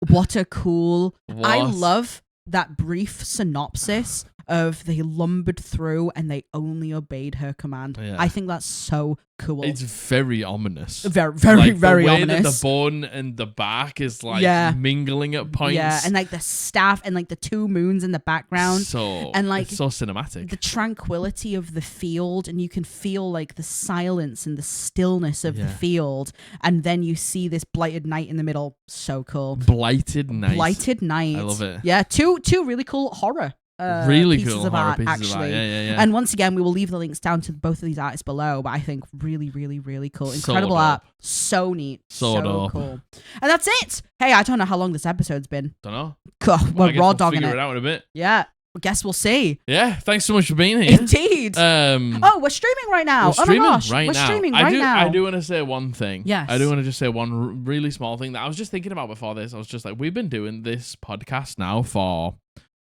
what a cool I love that brief synopsis of they lumbered through and they only obeyed her command. I think that's so cool. It's very ominous. Very ominous. The way that the bone and the bark is mingling at points. Yeah, and like the staff and like the two moons in the background. It's so cinematic. The tranquility of the field, and you can feel like the silence and the stillness of the field. And then you see this blighted night in the middle. So cool. Blighted night. Blighted night. I love it. Yeah, two really cool horror really pieces cool of horror art, pieces actually. of art. Yeah. And once again, we will leave the links down to both of these artists below. But I think really, really, really cool. Incredible art. So neat. So dope. Cool. And that's it. Hey, I don't know how long this episode's been. Don't know. God, Well, we're raw dogging figure it out in a bit. Yeah. I guess we'll see. Yeah. Thanks so much for being here. Indeed. Oh, we're streaming right now. We're streaming oh my gosh. right we're now. streaming right now. I do want to say one thing. Yes. I do want to just say one really small thing that I was just thinking about before this. I was just like, we've been doing this podcast now for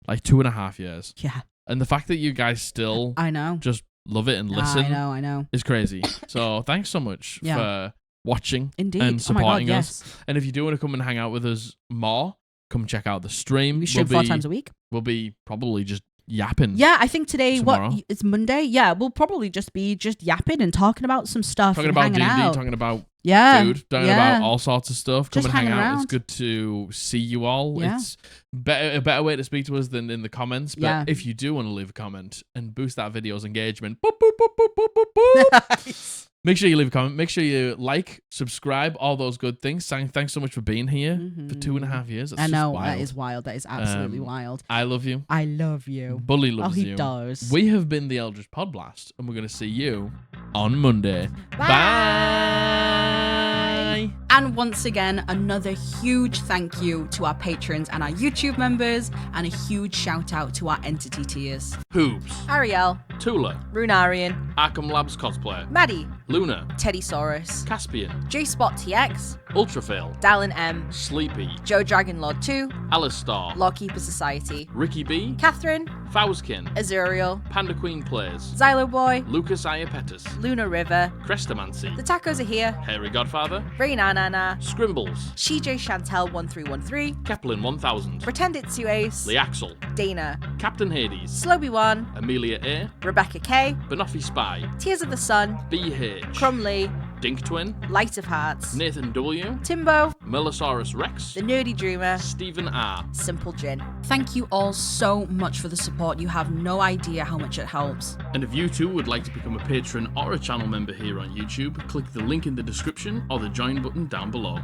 like 2.5 years. Yeah. And the fact that you guys still I know. just love it and listen I know. is crazy. So thanks so much for watching Indeed. and supporting us. Yes. And if you do want to come and hang out with us more, come check out the stream. We stream 4 times a week. We'll be probably just yapping. Yeah, I think today, tomorrow. It's Monday. Yeah, we'll probably just be yapping and talking about some stuff. Talking about D&D, talking about food, talking about all sorts of stuff. Come Just and hang out. around. It's good to see you all. Yeah. It's a better way to speak to us than in the comments. But if you do want to leave a comment and boost that video's engagement, boop, boop, boop, boop, boop, boop, boop. Make sure you leave a comment. Make sure you like, subscribe, all those good things. Thanks so much for being here for 2.5 years. That's I know, just wild. that is wild. That is absolutely wild. I love you. I love you. Bully loves you. He does. We have been the Eldritch Podblast, and we're going to see you on Monday. Bye. Bye. And once again, another huge thank you to our patrons and our YouTube members, and a huge shout out to our entity tiers. Hoops. Ariel. Tula. Runarian. Arkham Labs Cosplay. Maddie. Luna. Teddysaurus. Caspian. J-Spot TX. Ultrafail. Dallin M. Sleepy. Joe Dragon Lord 2. Alistar. Lawkeeper Society. Ricky B. Catherine. Fauskin. Azuriel. Panda Queen Plays. Xylo Boy. Lucas Iapetus. Luna River. Crestamancy. The Tacos Are Here. Hairy Godfather. Rainanana. Scrimbles. CJ Chantel 1313. Keplin 1000. Pretend It's You Ace. Leaxel. Dana. Captain Hades. Sloby 1. Amelia A. Rebecca K. Banoffee Spy. Tears of the Sun. BH. Crumley. Dink Twin. Light of Hearts. Nathan W. Timbo. Melosaurus Rex. The Nerdy Dreamer. Stephen R. Simple Gin. Thank you all so much for the support. You have no idea how much it helps. And if you too would like to become a patron or a channel member here on YouTube, click the link in the description or the join button down below.